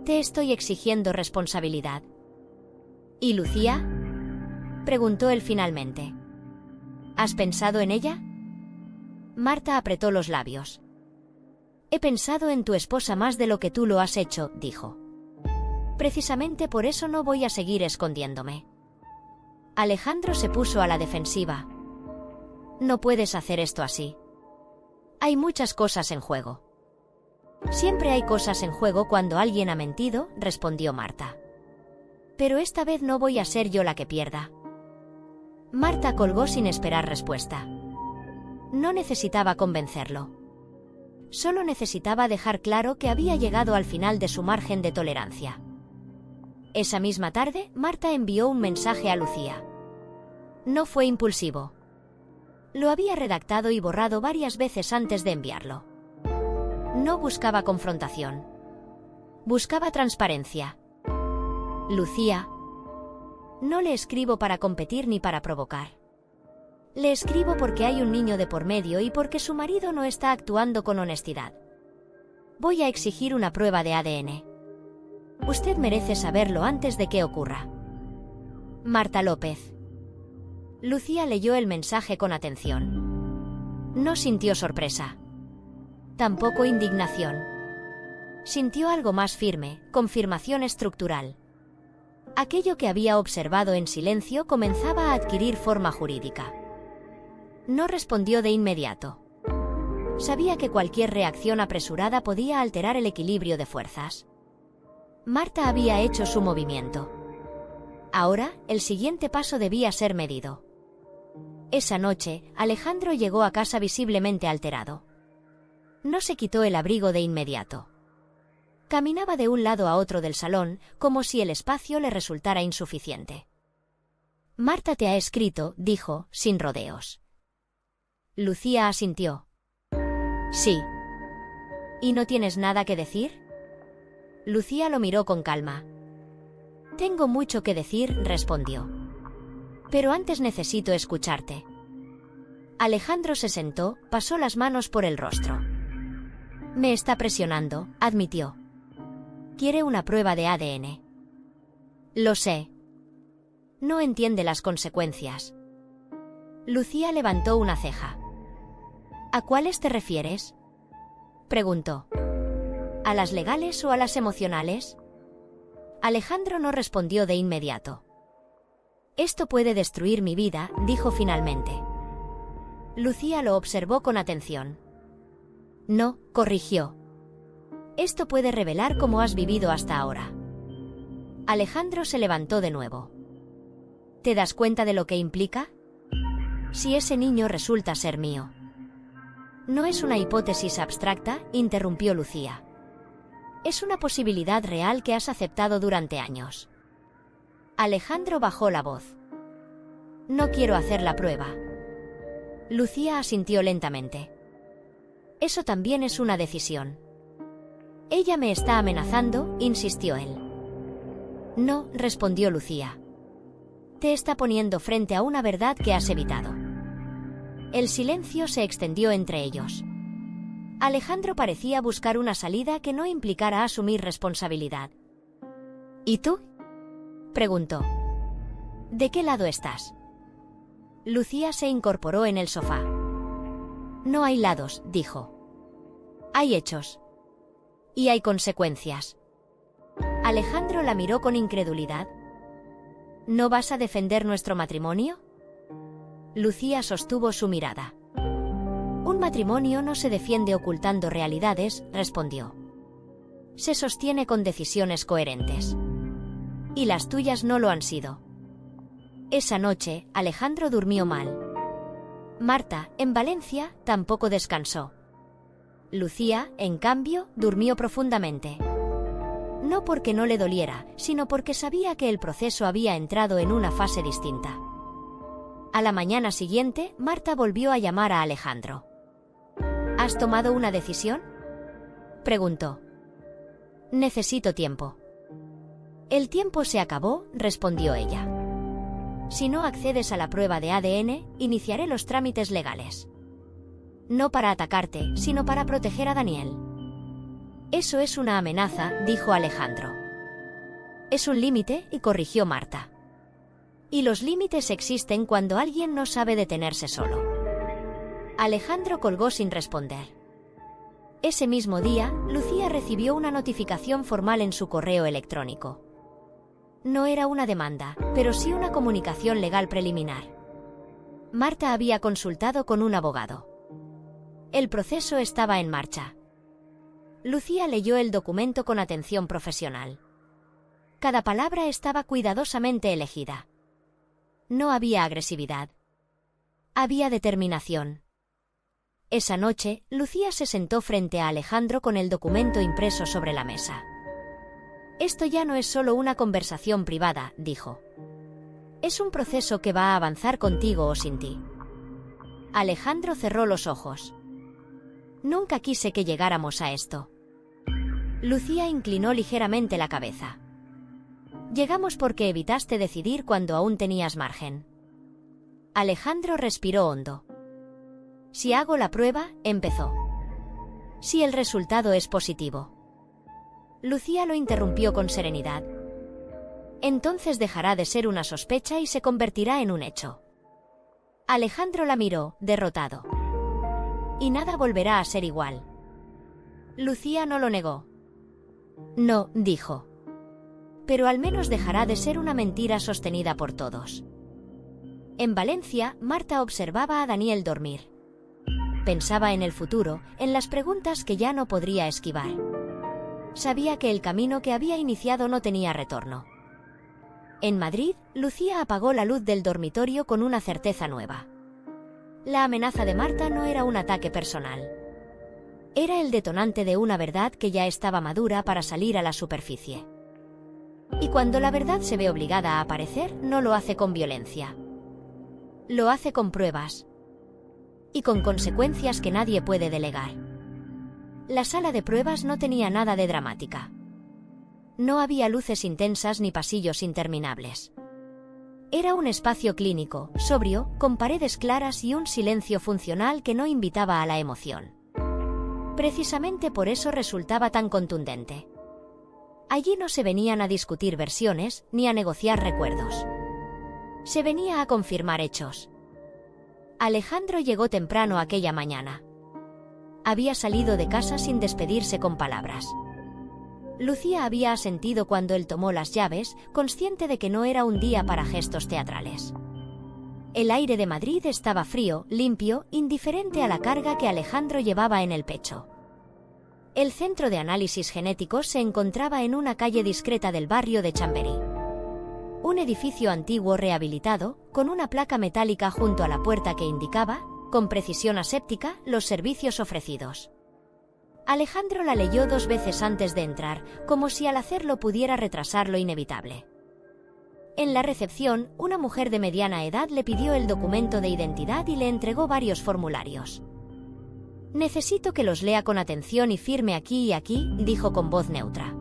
Te estoy exigiendo responsabilidad. ¿Y Lucía? Preguntó él finalmente. ¿Has pensado en ella? Marta apretó los labios. He pensado en tu esposa más de lo que tú lo has hecho, dijo. Precisamente por eso no voy a seguir escondiéndome. Alejandro se puso a la defensiva. No puedes hacer esto así. Hay muchas cosas en juego. Siempre hay cosas en juego cuando alguien ha mentido, respondió Marta. Pero esta vez no voy a ser yo la que pierda. Marta colgó sin esperar respuesta. No necesitaba convencerlo. Solo necesitaba dejar claro que había llegado al final de su margen de tolerancia. Esa misma tarde, Marta envió un mensaje a Lucía. No fue impulsivo. Lo había redactado y borrado varias veces antes de enviarlo. No buscaba confrontación. Buscaba transparencia. Lucía. No le escribo para competir ni para provocar. Le escribo porque hay un niño de por medio y porque su marido no está actuando con honestidad. Voy a exigir una prueba de ADN. Usted merece saberlo antes de que ocurra. Marta López. Lucía leyó el mensaje con atención. No sintió sorpresa. Tampoco indignación. Sintió algo más firme, confirmación estructural. Aquello que había observado en silencio comenzaba a adquirir forma jurídica. No respondió de inmediato. Sabía que cualquier reacción apresurada podía alterar el equilibrio de fuerzas. Marta había hecho su movimiento. Ahora, el siguiente paso debía ser medido. Esa noche, Alejandro llegó a casa visiblemente alterado. No se quitó el abrigo de inmediato. Caminaba de un lado a otro del salón, como si el espacio le resultara insuficiente. Marta te ha escrito, dijo, sin rodeos. Lucía asintió. Sí. ¿Y no tienes nada que decir? Lucía lo miró con calma. Tengo mucho que decir, respondió. Pero antes necesito escucharte. Alejandro se sentó, pasó las manos por el rostro. Me está presionando, admitió. Quiere una prueba de ADN. Lo sé. No entiende las consecuencias. Lucía levantó una ceja. ¿A cuáles te refieres? Preguntó. ¿A las legales o a las emocionales? Alejandro no respondió de inmediato. Esto puede destruir mi vida, dijo finalmente. Lucía lo observó con atención. No, corrigió. Esto puede revelar cómo has vivido hasta ahora. Alejandro se levantó de nuevo. ¿Te das cuenta de lo que implica? Si ese niño resulta ser mío. No es una hipótesis abstracta, interrumpió Lucía. Es una posibilidad real que has aceptado durante años. Alejandro bajó la voz. No quiero hacer la prueba. Lucía asintió lentamente. Eso también es una decisión. Ella me está amenazando, insistió él. No, respondió Lucía. Te está poniendo frente a una verdad que has evitado. El silencio se extendió entre ellos. Alejandro parecía buscar una salida que no implicara asumir responsabilidad. ¿Y tú? Preguntó. ¿De qué lado estás? Lucía se incorporó en el sofá. No hay lados, dijo. Hay hechos. Y hay consecuencias. Alejandro la miró con incredulidad. ¿No vas a defender nuestro matrimonio? Lucía sostuvo su mirada. Un matrimonio no se defiende ocultando realidades, respondió. Se sostiene con decisiones coherentes. Y las tuyas no lo han sido. Esa noche, Alejandro durmió mal. Marta, en Valencia, tampoco descansó. Lucía, en cambio, durmió profundamente. No porque no le doliera, sino porque sabía que el proceso había entrado en una fase distinta. A la mañana siguiente, Marta volvió a llamar a Alejandro. ¿Has tomado una decisión?, preguntó. Necesito tiempo. El tiempo se acabó, respondió ella. Si no accedes a la prueba de ADN, iniciaré los trámites legales. No para atacarte, sino para proteger a Daniel. Eso es una amenaza, dijo Alejandro. Es un límite, y corrigió Marta. Y los límites existen cuando alguien no sabe detenerse solo. Alejandro colgó sin responder. Ese mismo día, Lucía recibió una notificación formal en su correo electrónico. No era una demanda, pero sí una comunicación legal preliminar. Marta había consultado con un abogado. El proceso estaba en marcha. Lucía leyó el documento con atención profesional. Cada palabra estaba cuidadosamente elegida. No había agresividad. Había determinación. Esa noche, Lucía se sentó frente a Alejandro con el documento impreso sobre la mesa. Esto ya no es solo una conversación privada, dijo. Es un proceso que va a avanzar contigo o sin ti. Alejandro cerró los ojos. Nunca quise que llegáramos a esto. Lucía inclinó ligeramente la cabeza. Llegamos porque evitaste decidir cuando aún tenías margen. Alejandro respiró hondo. Si hago la prueba, empezó. Si el resultado es positivo. Lucía lo interrumpió con serenidad. Entonces dejará de ser una sospecha y se convertirá en un hecho. Alejandro la miró, derrotado. Y nada volverá a ser igual. Lucía no lo negó. No, dijo. Pero al menos dejará de ser una mentira sostenida por todos. En Valencia, Marta observaba a Daniel dormir. Pensaba en el futuro, en las preguntas que ya no podría esquivar. Sabía que el camino que había iniciado no tenía retorno. En Madrid, Lucía apagó la luz del dormitorio con una certeza nueva. La amenaza de Marta no era un ataque personal. Era el detonante de una verdad que ya estaba madura para salir a la superficie. Y cuando la verdad se ve obligada a aparecer, no lo hace con violencia. Lo hace con pruebas. Y con consecuencias que nadie puede delegar. La sala de pruebas no tenía nada de dramática. No había luces intensas ni pasillos interminables. Era un espacio clínico, sobrio, con paredes claras y un silencio funcional que no invitaba a la emoción. Precisamente por eso resultaba tan contundente. Allí no se venían a discutir versiones, ni a negociar recuerdos. Se venía a confirmar hechos. Alejandro llegó temprano aquella mañana. Había salido de casa sin despedirse con palabras. Lucía había asentido cuando él tomó las llaves, consciente de que no era un día para gestos teatrales. El aire de Madrid estaba frío, limpio, indiferente a la carga que Alejandro llevaba en el pecho. El centro de análisis genéticos se encontraba en una calle discreta del barrio de Chamberí. Un edificio antiguo rehabilitado, con una placa metálica junto a la puerta que indicaba, con precisión aséptica, los servicios ofrecidos. Alejandro la leyó 2 veces antes de entrar, como si al hacerlo pudiera retrasar lo inevitable. En la recepción, una mujer de mediana edad le pidió el documento de identidad y le entregó varios formularios. «Necesito que los lea con atención y firme aquí y aquí», dijo con voz neutra.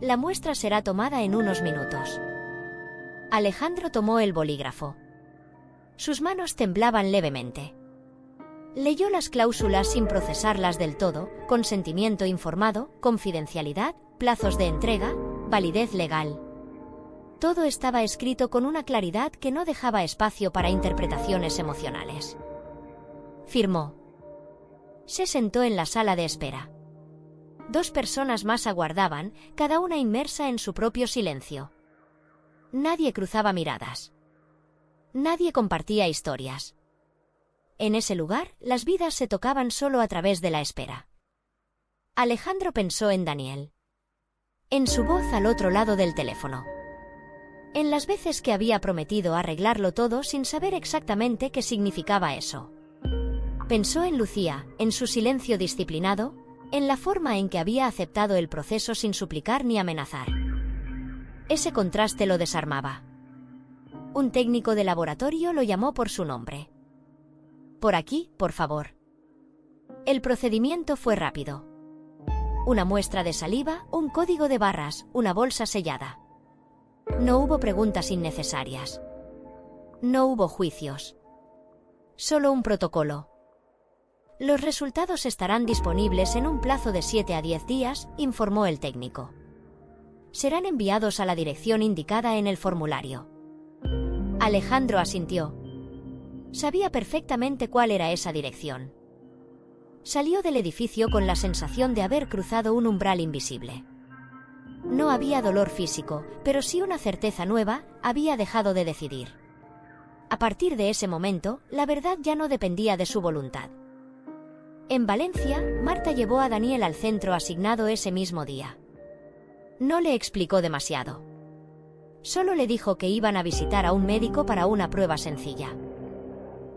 «La muestra será tomada en unos minutos». Alejandro tomó el bolígrafo. Sus manos temblaban levemente. Leyó las cláusulas sin procesarlas del todo: consentimiento informado, confidencialidad, plazos de entrega, validez legal. Todo estaba escrito con una claridad que no dejaba espacio para interpretaciones emocionales. Firmó. Se sentó en la sala de espera. 2 personas más aguardaban, cada una inmersa en su propio silencio. Nadie cruzaba miradas. Nadie compartía historias. En ese lugar, las vidas se tocaban solo a través de la espera. Alejandro pensó en Daniel. En su voz al otro lado del teléfono. En las veces que había prometido arreglarlo todo sin saber exactamente qué significaba eso. Pensó en Lucía, en su silencio disciplinado, en la forma en que había aceptado el proceso sin suplicar ni amenazar. Ese contraste lo desarmaba. Un técnico de laboratorio lo llamó por su nombre. «Por aquí, por favor». El procedimiento fue rápido. Una muestra de saliva, un código de barras, una bolsa sellada. No hubo preguntas innecesarias. No hubo juicios. Solo un protocolo. Los resultados estarán disponibles en un plazo de 7 a 10 días, informó el técnico. Serán enviados a la dirección indicada en el formulario. Alejandro asintió. Sabía perfectamente cuál era esa dirección. Salió del edificio con la sensación de haber cruzado un umbral invisible. No había dolor físico, pero sí una certeza nueva: había dejado de decidir. A partir de ese momento, la verdad ya no dependía de su voluntad. En Valencia, Marta llevó a Daniel al centro asignado ese mismo día. No le explicó demasiado. Solo le dijo que iban a visitar a un médico para una prueba sencilla.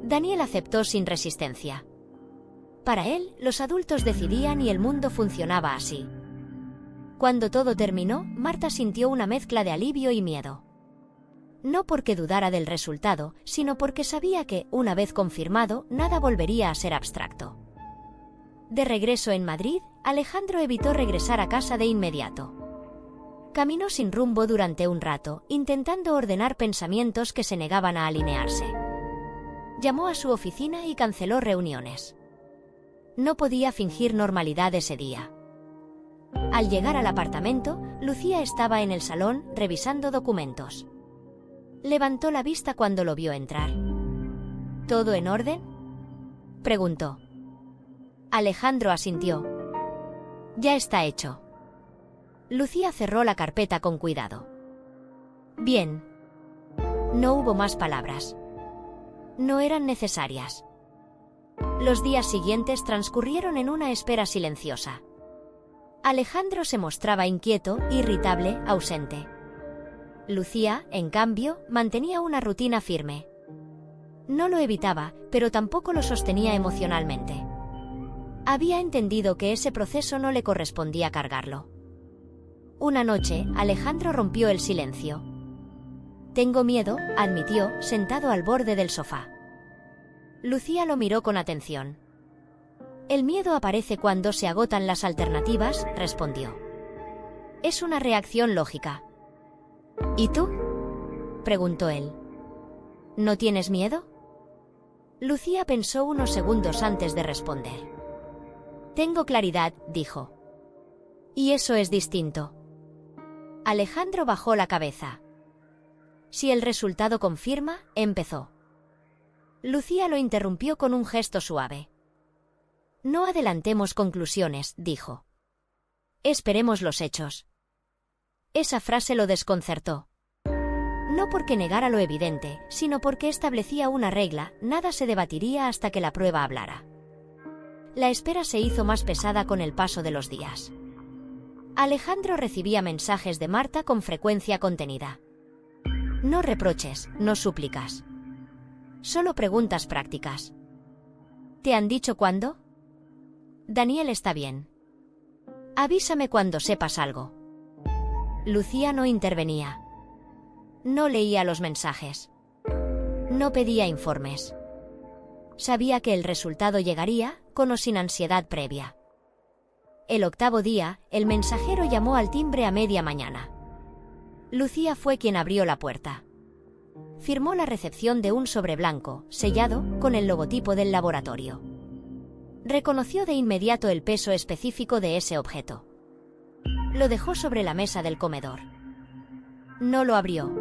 Daniel aceptó sin resistencia. Para él, los adultos decidían y el mundo funcionaba así. Cuando todo terminó, Marta sintió una mezcla de alivio y miedo. No porque dudara del resultado, sino porque sabía que, una vez confirmado, nada volvería a ser abstracto. De regreso en Madrid, Alejandro evitó regresar a casa de inmediato. Caminó sin rumbo durante un rato, intentando ordenar pensamientos que se negaban a alinearse. Llamó a su oficina y canceló reuniones. No podía fingir normalidad ese día. Al llegar al apartamento, Lucía estaba en el salón, revisando documentos. Levantó la vista cuando lo vio entrar. ¿Todo en orden?, preguntó. Alejandro asintió. Ya está hecho. Lucía cerró la carpeta con cuidado. Bien. No hubo más palabras. No eran necesarias. Los días siguientes transcurrieron en una espera silenciosa. Alejandro se mostraba inquieto, irritable, ausente. Lucía, en cambio, mantenía una rutina firme. No lo evitaba, pero tampoco lo sostenía emocionalmente. Había entendido que ese proceso no le correspondía cargarlo. Una noche, Alejandro rompió el silencio. Tengo miedo, admitió, sentado al borde del sofá. Lucía lo miró con atención. El miedo aparece cuando se agotan las alternativas, respondió. Es una reacción lógica. ¿Y tú?, preguntó él. ¿No tienes miedo? Lucía pensó unos segundos antes de responder. Tengo claridad, dijo. Y eso es distinto. Alejandro bajó la cabeza. Si el resultado confirma, empezó. Lucía lo interrumpió con un gesto suave. No adelantemos conclusiones, dijo. Esperemos los hechos. Esa frase lo desconcertó. No porque negara lo evidente, sino porque establecía una regla: nada se debatiría hasta que la prueba hablara. La espera se hizo más pesada con el paso de los días. Alejandro recibía mensajes de Marta con frecuencia contenida. No reproches, no súplicas. Solo preguntas prácticas. ¿Te han dicho cuándo? Daniel está bien. Avísame cuando sepas algo. Lucía no intervenía. No leía los mensajes. No pedía informes. Sabía que el resultado llegaría, con o sin ansiedad previa. El octavo día, el mensajero llamó al timbre a media mañana. Lucía fue quien abrió la puerta. Firmó la recepción de un sobre blanco, sellado, con el logotipo del laboratorio. Reconoció de inmediato el peso específico de ese objeto. Lo dejó sobre la mesa del comedor. No lo abrió.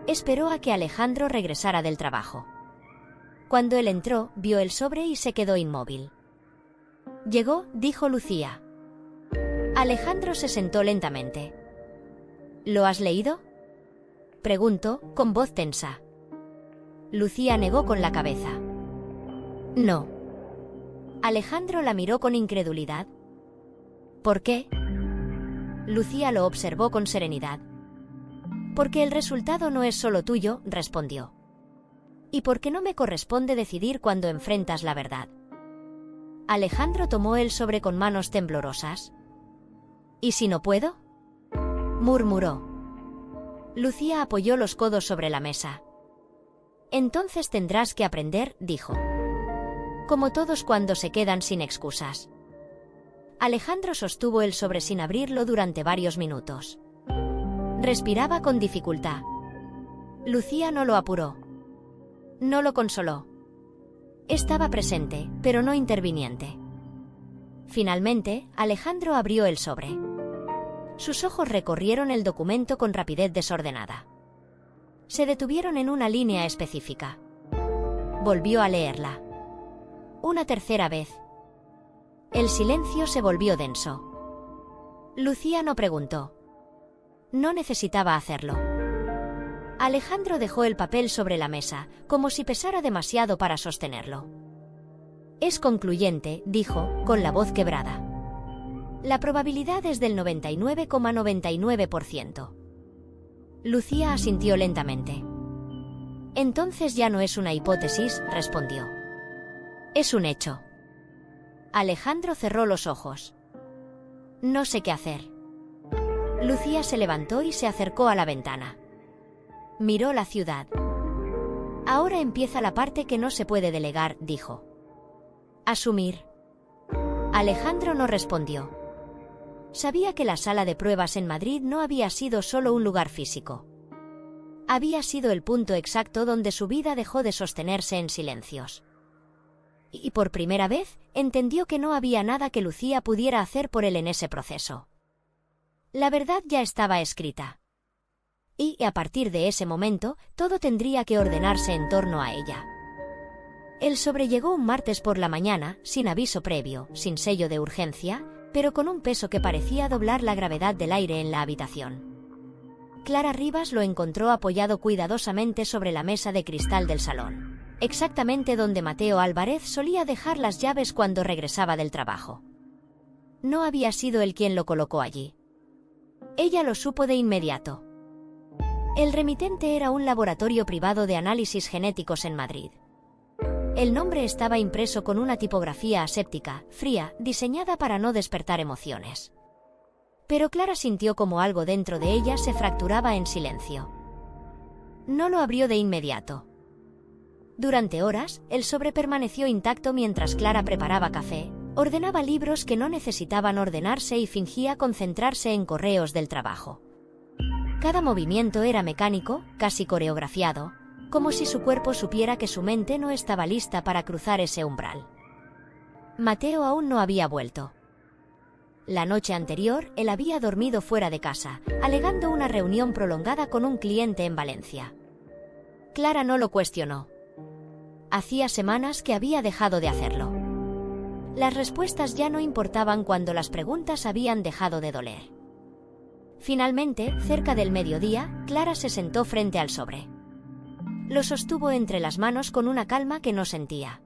Esperó a que Alejandro regresara del trabajo. Cuando él entró, vio el sobre y se quedó inmóvil. Llegó, dijo Lucía. Alejandro se sentó lentamente. ¿Lo has leído?, preguntó, con voz tensa. Lucía negó con la cabeza. No. Alejandro la miró con incredulidad. ¿Por qué? Lucía lo observó con serenidad. Porque el resultado no es solo tuyo, respondió. Y porque no me corresponde decidir cuando enfrentas la verdad. Alejandro tomó el sobre con manos temblorosas. ¿Y si no puedo?, murmuró. Lucía apoyó los codos sobre la mesa. Entonces tendrás que aprender, dijo. Como todos cuando se quedan sin excusas. Alejandro sostuvo el sobre sin abrirlo durante varios minutos. Respiraba con dificultad. Lucía no lo apuró. No lo consoló. Estaba presente, pero no interviniente. Finalmente, Alejandro abrió el sobre. Sus ojos recorrieron el documento con rapidez desordenada. Se detuvieron en una línea específica. Volvió a leerla. Una tercera vez. El silencio se volvió denso. Lucía no preguntó. No necesitaba hacerlo. Alejandro dejó el papel sobre la mesa, como si pesara demasiado para sostenerlo. Es concluyente, dijo, con la voz quebrada. La probabilidad es del 99,99%. Lucía asintió lentamente. Entonces ya no es una hipótesis, respondió. Es un hecho. Alejandro cerró los ojos. No sé qué hacer. Lucía se levantó y se acercó a la ventana. Miró la ciudad. Ahora empieza la parte que no se puede delegar, dijo. Asumir. Alejandro no respondió. Sabía que la sala de pruebas en Madrid no había sido solo un lugar físico. Había sido el punto exacto donde su vida dejó de sostenerse en silencios. Y por primera vez, entendió que no había nada que Lucía pudiera hacer por él en ese proceso. La verdad ya estaba escrita. Y, a partir de ese momento, todo tendría que ordenarse en torno a ella. El sobre llegó un martes por la mañana, sin aviso previo, sin sello de urgencia, pero con un peso que parecía doblar la gravedad del aire en la habitación. Clara Rivas lo encontró apoyado cuidadosamente sobre la mesa de cristal del salón, exactamente donde Mateo Álvarez solía dejar las llaves cuando regresaba del trabajo. No había sido él quien lo colocó allí. Ella lo supo de inmediato. El remitente era un laboratorio privado de análisis genéticos en Madrid. El nombre estaba impreso con una tipografía aséptica, fría, diseñada para no despertar emociones. Pero Clara sintió como algo dentro de ella se fracturaba en silencio. No lo abrió de inmediato. Durante horas, el sobre permaneció intacto mientras Clara preparaba café, ordenaba libros que no necesitaban ordenarse y fingía concentrarse en correos del trabajo. Cada movimiento era mecánico, casi coreografiado, como si su cuerpo supiera que su mente no estaba lista para cruzar ese umbral. Mateo aún no había vuelto. La noche anterior, él había dormido fuera de casa, alegando una reunión prolongada con un cliente en Valencia. Clara no lo cuestionó. Hacía semanas que había dejado de hacerlo. Las respuestas ya no importaban cuando las preguntas habían dejado de doler. Finalmente, cerca del mediodía, Clara se sentó frente al sobre. Lo sostuvo entre las manos con una calma que no sentía.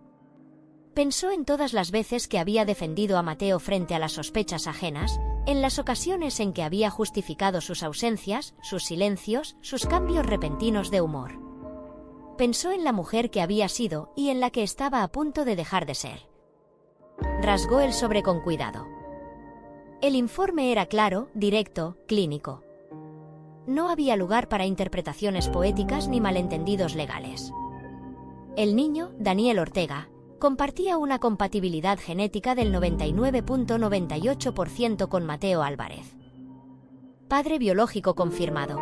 Pensó en todas las veces que había defendido a Mateo frente a las sospechas ajenas, en las ocasiones en que había justificado sus ausencias, sus silencios, sus cambios repentinos de humor. Pensó en la mujer que había sido y en la que estaba a punto de dejar de ser. Rasgó el sobre con cuidado. El informe era claro, directo, clínico. No había lugar para interpretaciones poéticas ni malentendidos legales. El niño, Daniel Ortega, compartía una compatibilidad genética del 99,98% con Mateo Álvarez. Padre biológico confirmado.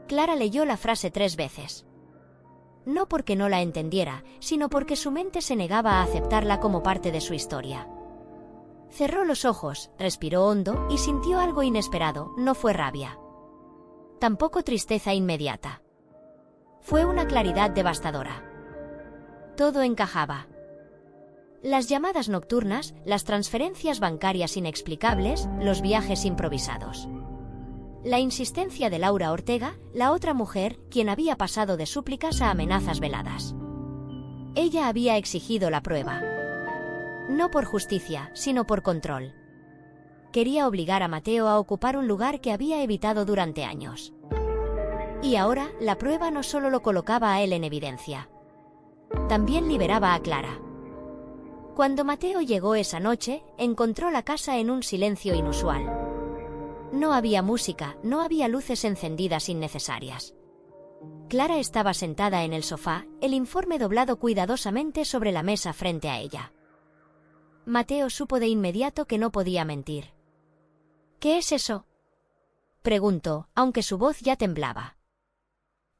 Clara leyó la frase 3 veces. No porque no la entendiera, sino porque su mente se negaba a aceptarla como parte de su historia. Cerró los ojos, respiró hondo y sintió algo inesperado, no fue rabia. Tampoco tristeza inmediata. Fue una claridad devastadora. Todo encajaba. Las llamadas nocturnas, las transferencias bancarias inexplicables, los viajes improvisados. La insistencia de Laura Ortega, la otra mujer, quien había pasado de súplicas a amenazas veladas. Ella había exigido la prueba. No por justicia, sino por control. Quería obligar a Mateo a ocupar un lugar que había evitado durante años. Y ahora, la prueba no solo lo colocaba a él en evidencia. También liberaba a Clara. Cuando Mateo llegó esa noche, encontró la casa en un silencio inusual. No había música, no había luces encendidas innecesarias. Clara estaba sentada en el sofá, el informe doblado cuidadosamente sobre la mesa frente a ella. Mateo supo de inmediato que no podía mentir. «¿Qué es eso?», preguntó, aunque su voz ya temblaba.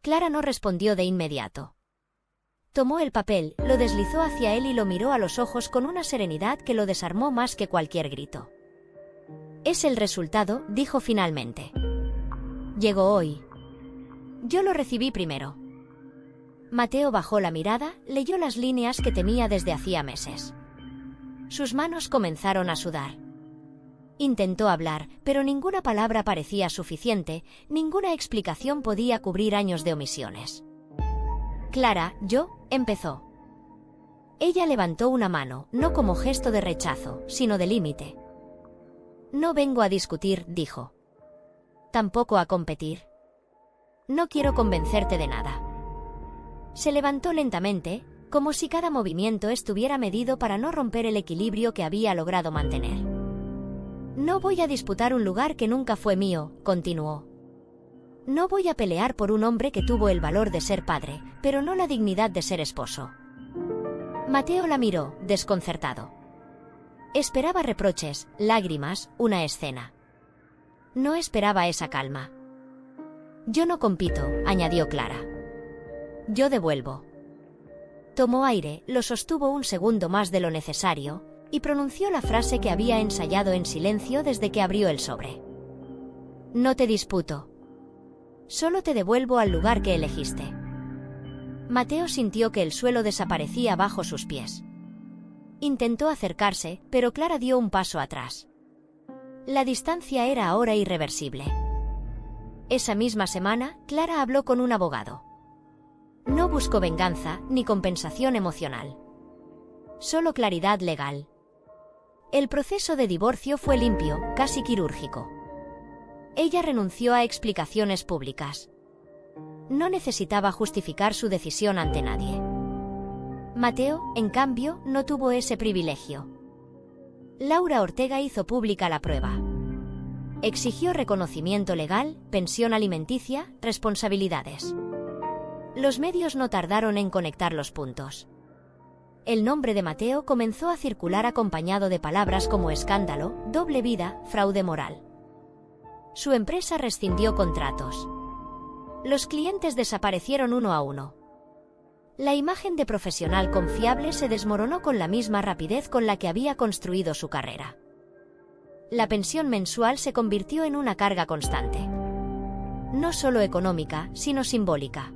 Clara no respondió de inmediato. Tomó el papel, lo deslizó hacia él y lo miró a los ojos con una serenidad que lo desarmó más que cualquier grito. «Es el resultado», dijo finalmente. «Llegó hoy. Yo lo recibí primero». Mateo bajó la mirada, leyó las líneas que temía desde hacía meses. Sus manos comenzaron a sudar. Intentó hablar, pero ninguna palabra parecía suficiente, ninguna explicación podía cubrir años de omisiones. «Clara, empezó. Ella levantó una mano, no como gesto de rechazo, sino de límite. «No vengo a discutir», dijo. «Tampoco a competir. No quiero convencerte de nada». Se levantó lentamente, como si cada movimiento estuviera medido para no romper el equilibrio que había logrado mantener. «No voy a disputar un lugar que nunca fue mío», continuó. «No voy a pelear por un hombre que tuvo el valor de ser padre, pero no la dignidad de ser esposo». Mateo la miró, desconcertado. Esperaba reproches, lágrimas, una escena. No esperaba esa calma. «Yo no compito», añadió Clara. «Yo devuelvo». Tomó aire, lo sostuvo un segundo más de lo necesario, y pronunció la frase que había ensayado en silencio desde que abrió el sobre. «No te disputo. Solo te devuelvo al lugar que elegiste». Mateo sintió que el suelo desaparecía bajo sus pies. Intentó acercarse, pero Clara dio un paso atrás. La distancia era ahora irreversible. Esa misma semana, Clara habló con un abogado. No buscó venganza ni compensación emocional. Solo claridad legal. El proceso de divorcio fue limpio, casi quirúrgico. Ella renunció a explicaciones públicas. No necesitaba justificar su decisión ante nadie. Mateo, en cambio, no tuvo ese privilegio. Laura Ortega hizo pública la prueba. Exigió reconocimiento legal, pensión alimenticia, responsabilidades. Los medios no tardaron en conectar los puntos. El nombre de Mateo comenzó a circular acompañado de palabras como escándalo, doble vida, fraude moral. Su empresa rescindió contratos. Los clientes desaparecieron uno a uno. La imagen de profesional confiable se desmoronó con la misma rapidez con la que había construido su carrera. La pensión mensual se convirtió en una carga constante. No solo económica, sino simbólica.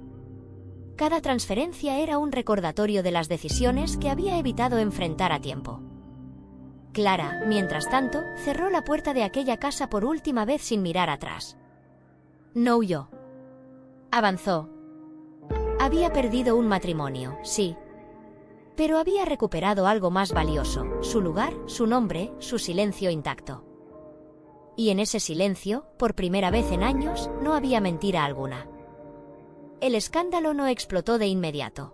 Cada transferencia era un recordatorio de las decisiones que había evitado enfrentar a tiempo. Clara, mientras tanto, cerró la puerta de aquella casa por última vez sin mirar atrás. No huyó. Avanzó. Había perdido un matrimonio, sí. Pero había recuperado algo más valioso, su lugar, su nombre, su silencio intacto. Y en ese silencio, por primera vez en años, no había mentira alguna. El escándalo no explotó de inmediato.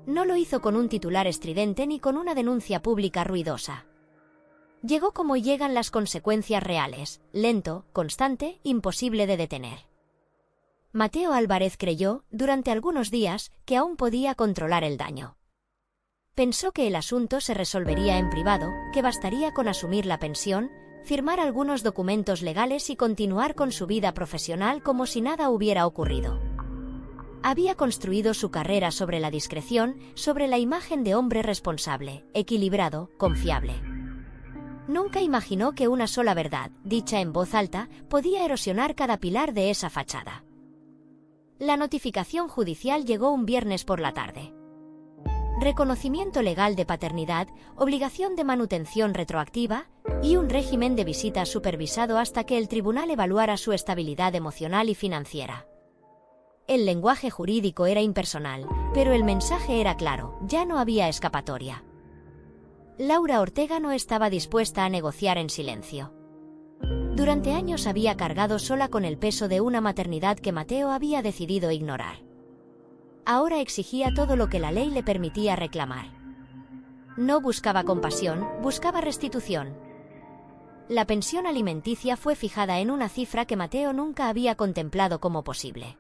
No lo hizo con un titular estridente ni con una denuncia pública ruidosa. Llegó como llegan las consecuencias reales, lento, constante, imposible de detener. Mateo Álvarez creyó, durante algunos días, que aún podía controlar el daño. Pensó que el asunto se resolvería en privado, que bastaría con asumir la pensión, firmar algunos documentos legales y continuar con su vida profesional como si nada hubiera ocurrido. Había construido su carrera sobre la discreción, sobre la imagen de hombre responsable, equilibrado, confiable. Nunca imaginó que una sola verdad, dicha en voz alta, podía erosionar cada pilar de esa fachada. La notificación judicial llegó un viernes por la tarde. Reconocimiento legal de paternidad, obligación de manutención retroactiva y un régimen de visitas supervisado hasta que el tribunal evaluara su estabilidad emocional y financiera. El lenguaje jurídico era impersonal, pero el mensaje era claro, ya no había escapatoria. Laura Ortega no estaba dispuesta a negociar en silencio. Durante años había cargado sola con el peso de una maternidad que Mateo había decidido ignorar. Ahora exigía todo lo que la ley le permitía reclamar. No buscaba compasión, buscaba restitución. La pensión alimenticia fue fijada en una cifra que Mateo nunca había contemplado como posible.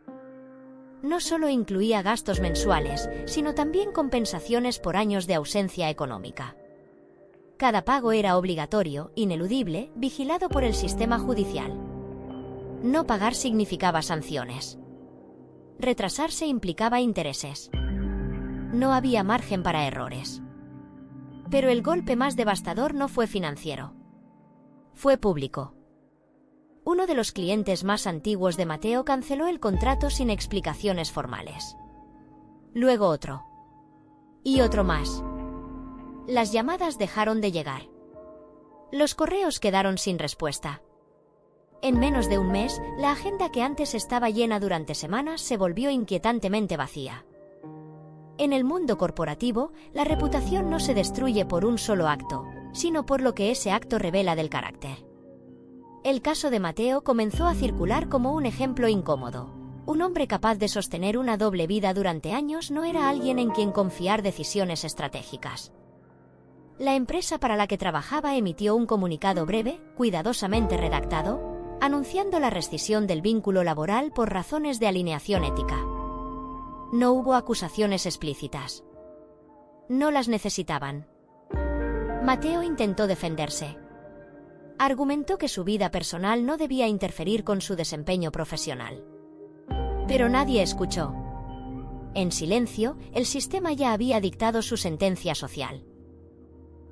No solo incluía gastos mensuales, sino también compensaciones por años de ausencia económica. Cada pago era obligatorio, ineludible, vigilado por el sistema judicial. No pagar significaba sanciones. Retrasarse implicaba intereses. No había margen para errores. Pero el golpe más devastador no fue financiero. Fue público. Uno de los clientes más antiguos de Mateo canceló el contrato sin explicaciones formales. Luego otro. Y otro más. Las llamadas dejaron de llegar. Los correos quedaron sin respuesta. En menos de un mes, la agenda que antes estaba llena durante semanas se volvió inquietantemente vacía. En el mundo corporativo, la reputación no se destruye por un solo acto, sino por lo que ese acto revela del carácter. El caso de Mateo comenzó a circular como un ejemplo incómodo. Un hombre capaz de sostener una doble vida durante años no era alguien en quien confiar decisiones estratégicas. La empresa para la que trabajaba emitió un comunicado breve, cuidadosamente redactado, anunciando la rescisión del vínculo laboral por razones de alineación ética. No hubo acusaciones explícitas. No las necesitaban. Mateo intentó defenderse. Argumentó que su vida personal no debía interferir con su desempeño profesional. Pero nadie escuchó. En silencio, el sistema ya había dictado su sentencia social.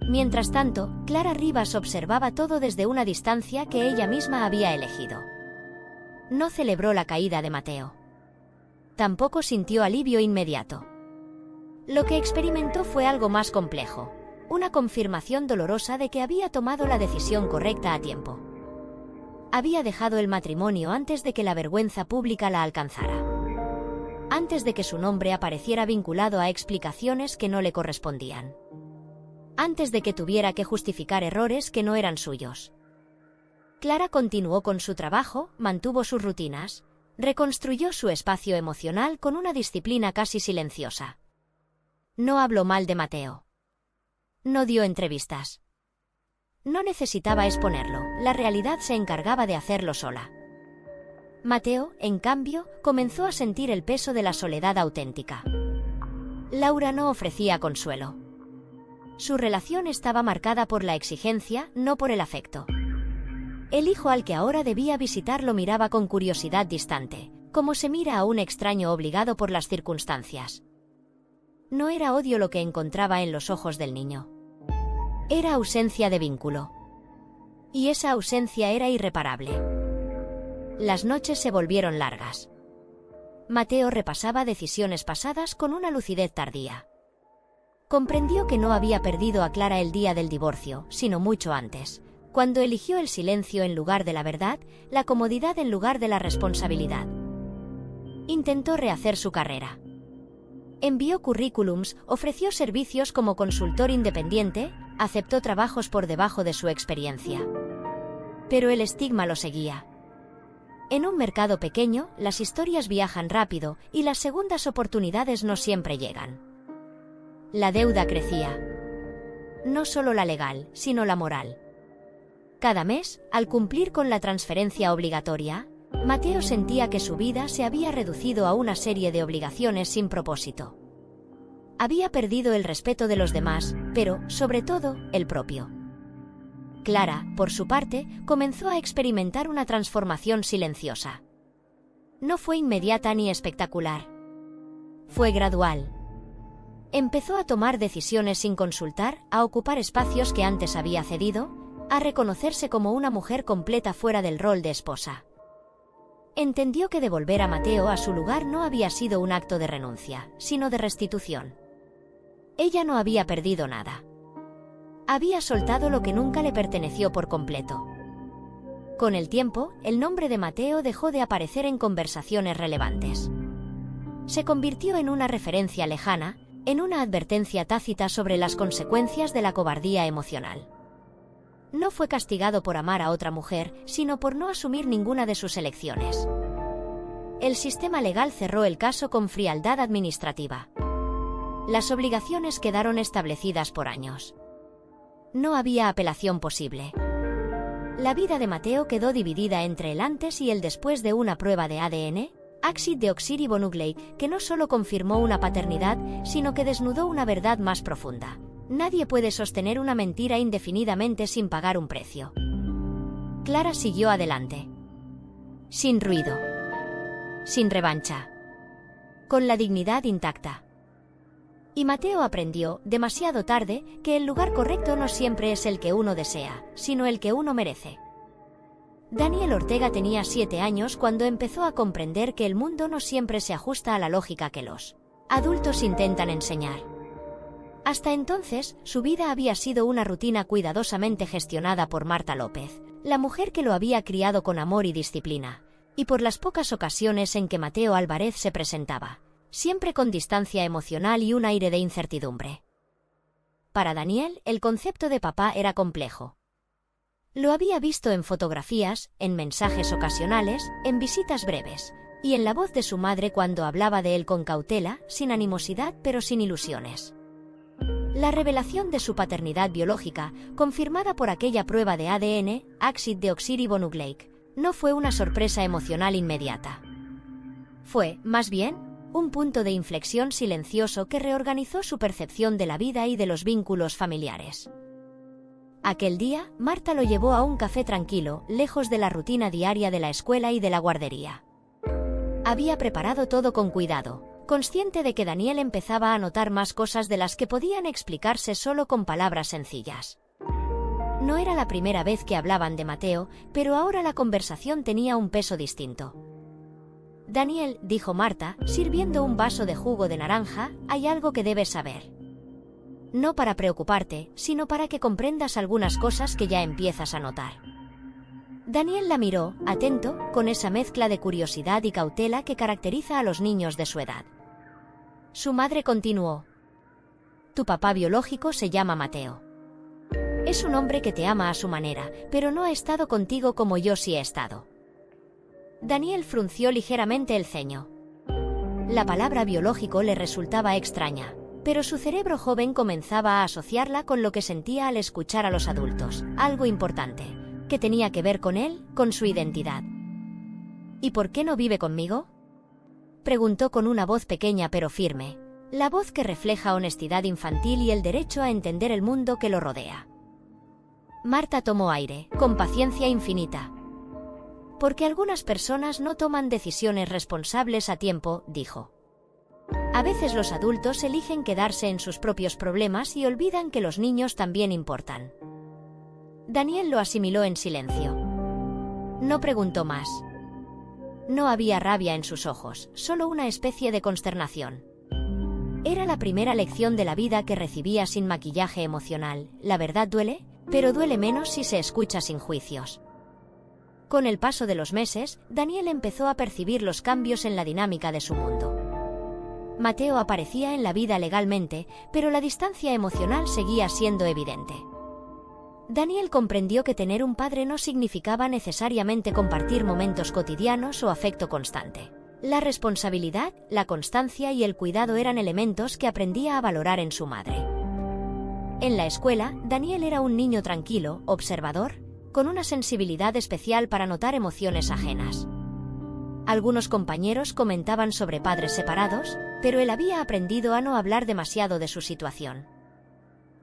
Mientras tanto, Clara Rivas observaba todo desde una distancia que ella misma había elegido. No celebró la caída de Mateo. Tampoco sintió alivio inmediato. Lo que experimentó fue algo más complejo. Una confirmación dolorosa de que había tomado la decisión correcta a tiempo. Había dejado el matrimonio antes de que la vergüenza pública la alcanzara. Antes de que su nombre apareciera vinculado a explicaciones que no le correspondían. Antes de que tuviera que justificar errores que no eran suyos. Clara continuó con su trabajo, mantuvo sus rutinas, reconstruyó su espacio emocional con una disciplina casi silenciosa. No habló mal de Mateo. No dio entrevistas. No necesitaba exponerlo, la realidad se encargaba de hacerlo sola. Mateo, en cambio, comenzó a sentir el peso de la soledad auténtica. Laura no ofrecía consuelo. Su relación estaba marcada por la exigencia, no por el afecto. El hijo al que ahora debía visitar lo miraba con curiosidad distante, como se mira a un extraño obligado por las circunstancias. No era odio lo que encontraba en los ojos del niño. Era ausencia de vínculo. Y esa ausencia era irreparable. Las noches se volvieron largas. Mateo repasaba decisiones pasadas con una lucidez tardía. Comprendió que no había perdido a Clara el día del divorcio, sino mucho antes, cuando eligió el silencio en lugar de la verdad, la comodidad en lugar de la responsabilidad. Intentó rehacer su carrera. Envió currículums, ofreció servicios como consultor independiente, aceptó trabajos por debajo de su experiencia. Pero el estigma lo seguía. En un mercado pequeño, las historias viajan rápido y las segundas oportunidades no siempre llegan. La deuda crecía. No solo la legal, sino la moral. Cada mes, al cumplir con la transferencia obligatoria, Mateo sentía que su vida se había reducido a una serie de obligaciones sin propósito. Había perdido el respeto de los demás, pero, sobre todo, el propio. Clara, por su parte, comenzó a experimentar una transformación silenciosa. No fue inmediata ni espectacular. Fue gradual. Empezó a tomar decisiones sin consultar, a ocupar espacios que antes había cedido, a reconocerse como una mujer completa fuera del rol de esposa. Entendió que devolver a Mateo a su lugar no había sido un acto de renuncia, sino de restitución. Ella no había perdido nada. Había soltado lo que nunca le perteneció por completo. Con el tiempo, el nombre de Mateo dejó de aparecer en conversaciones relevantes. Se convirtió en una referencia lejana, en una advertencia tácita sobre las consecuencias de la cobardía emocional. No fue castigado por amar a otra mujer, sino por no asumir ninguna de sus elecciones. El sistema legal cerró el caso con frialdad administrativa. Las obligaciones quedaron establecidas por años. No había apelación posible. La vida de Mateo quedó dividida entre el antes y el después de una prueba de ADN, ácido deoxirribonucleico, que no solo confirmó una paternidad, sino que desnudó una verdad más profunda. Nadie puede sostener una mentira indefinidamente sin pagar un precio. Clara siguió adelante. Sin ruido. Sin revancha. Con la dignidad intacta. Y Mateo aprendió, demasiado tarde, que el lugar correcto no siempre es el que uno desea, sino el que uno merece. Daniel Ortega tenía 7 años cuando empezó a comprender que el mundo no siempre se ajusta a la lógica que los adultos intentan enseñar. Hasta entonces, su vida había sido una rutina cuidadosamente gestionada por Marta López, la mujer que lo había criado con amor y disciplina, y por las pocas ocasiones en que Mateo Álvarez se presentaba, siempre con distancia emocional y un aire de incertidumbre. Para Daniel, el concepto de papá era complejo. Lo había visto en fotografías, en mensajes ocasionales, en visitas breves, y en la voz de su madre cuando hablaba de él con cautela, sin animosidad pero sin ilusiones. La revelación de su paternidad biológica, confirmada por aquella prueba de ADN, ácido deoxirribonucleico, no fue una sorpresa emocional inmediata. Fue, más bien, un punto de inflexión silencioso que reorganizó su percepción de la vida y de los vínculos familiares. Aquel día, Marta lo llevó a un café tranquilo, lejos de la rutina diaria de la escuela y de la guardería. Había preparado todo con cuidado, consciente de que Daniel empezaba a notar más cosas de las que podían explicarse solo con palabras sencillas. No era la primera vez que hablaban de Mateo, pero ahora la conversación tenía un peso distinto. Daniel, dijo Marta, sirviendo un vaso de jugo de naranja, hay algo que debes saber. No para preocuparte, sino para que comprendas algunas cosas que ya empiezas a notar. Daniel la miró, atento, con esa mezcla de curiosidad y cautela que caracteriza a los niños de su edad. Su madre continuó. Tu papá biológico se llama Mateo. Es un hombre que te ama a su manera, pero no ha estado contigo como yo sí he estado. Daniel frunció ligeramente el ceño. La palabra biológico le resultaba extraña, pero su cerebro joven comenzaba a asociarla con lo que sentía al escuchar a los adultos, algo importante, que tenía que ver con él, con su identidad. ¿Y por qué no vive conmigo?, preguntó con una voz pequeña pero firme, la voz que refleja honestidad infantil y el derecho a entender el mundo que lo rodea. Marta tomó aire, con paciencia infinita. Porque algunas personas no toman decisiones responsables a tiempo, dijo. A veces los adultos eligen quedarse en sus propios problemas y olvidan que los niños también importan. Daniel lo asimiló en silencio. No preguntó más. No había rabia en sus ojos, solo una especie de consternación. Era la primera lección de la vida que recibía sin maquillaje emocional. La verdad duele, pero duele menos si se escucha sin juicios. Con el paso de los meses, Daniel empezó a percibir los cambios en la dinámica de su mundo. Mateo aparecía en la vida legalmente, pero la distancia emocional seguía siendo evidente. Daniel comprendió que tener un padre no significaba necesariamente compartir momentos cotidianos o afecto constante. La responsabilidad, la constancia y el cuidado eran elementos que aprendía a valorar en su madre. En la escuela, Daniel era un niño tranquilo, observador, con una sensibilidad especial para notar emociones ajenas. Algunos compañeros comentaban sobre padres separados, pero él había aprendido a no hablar demasiado de su situación.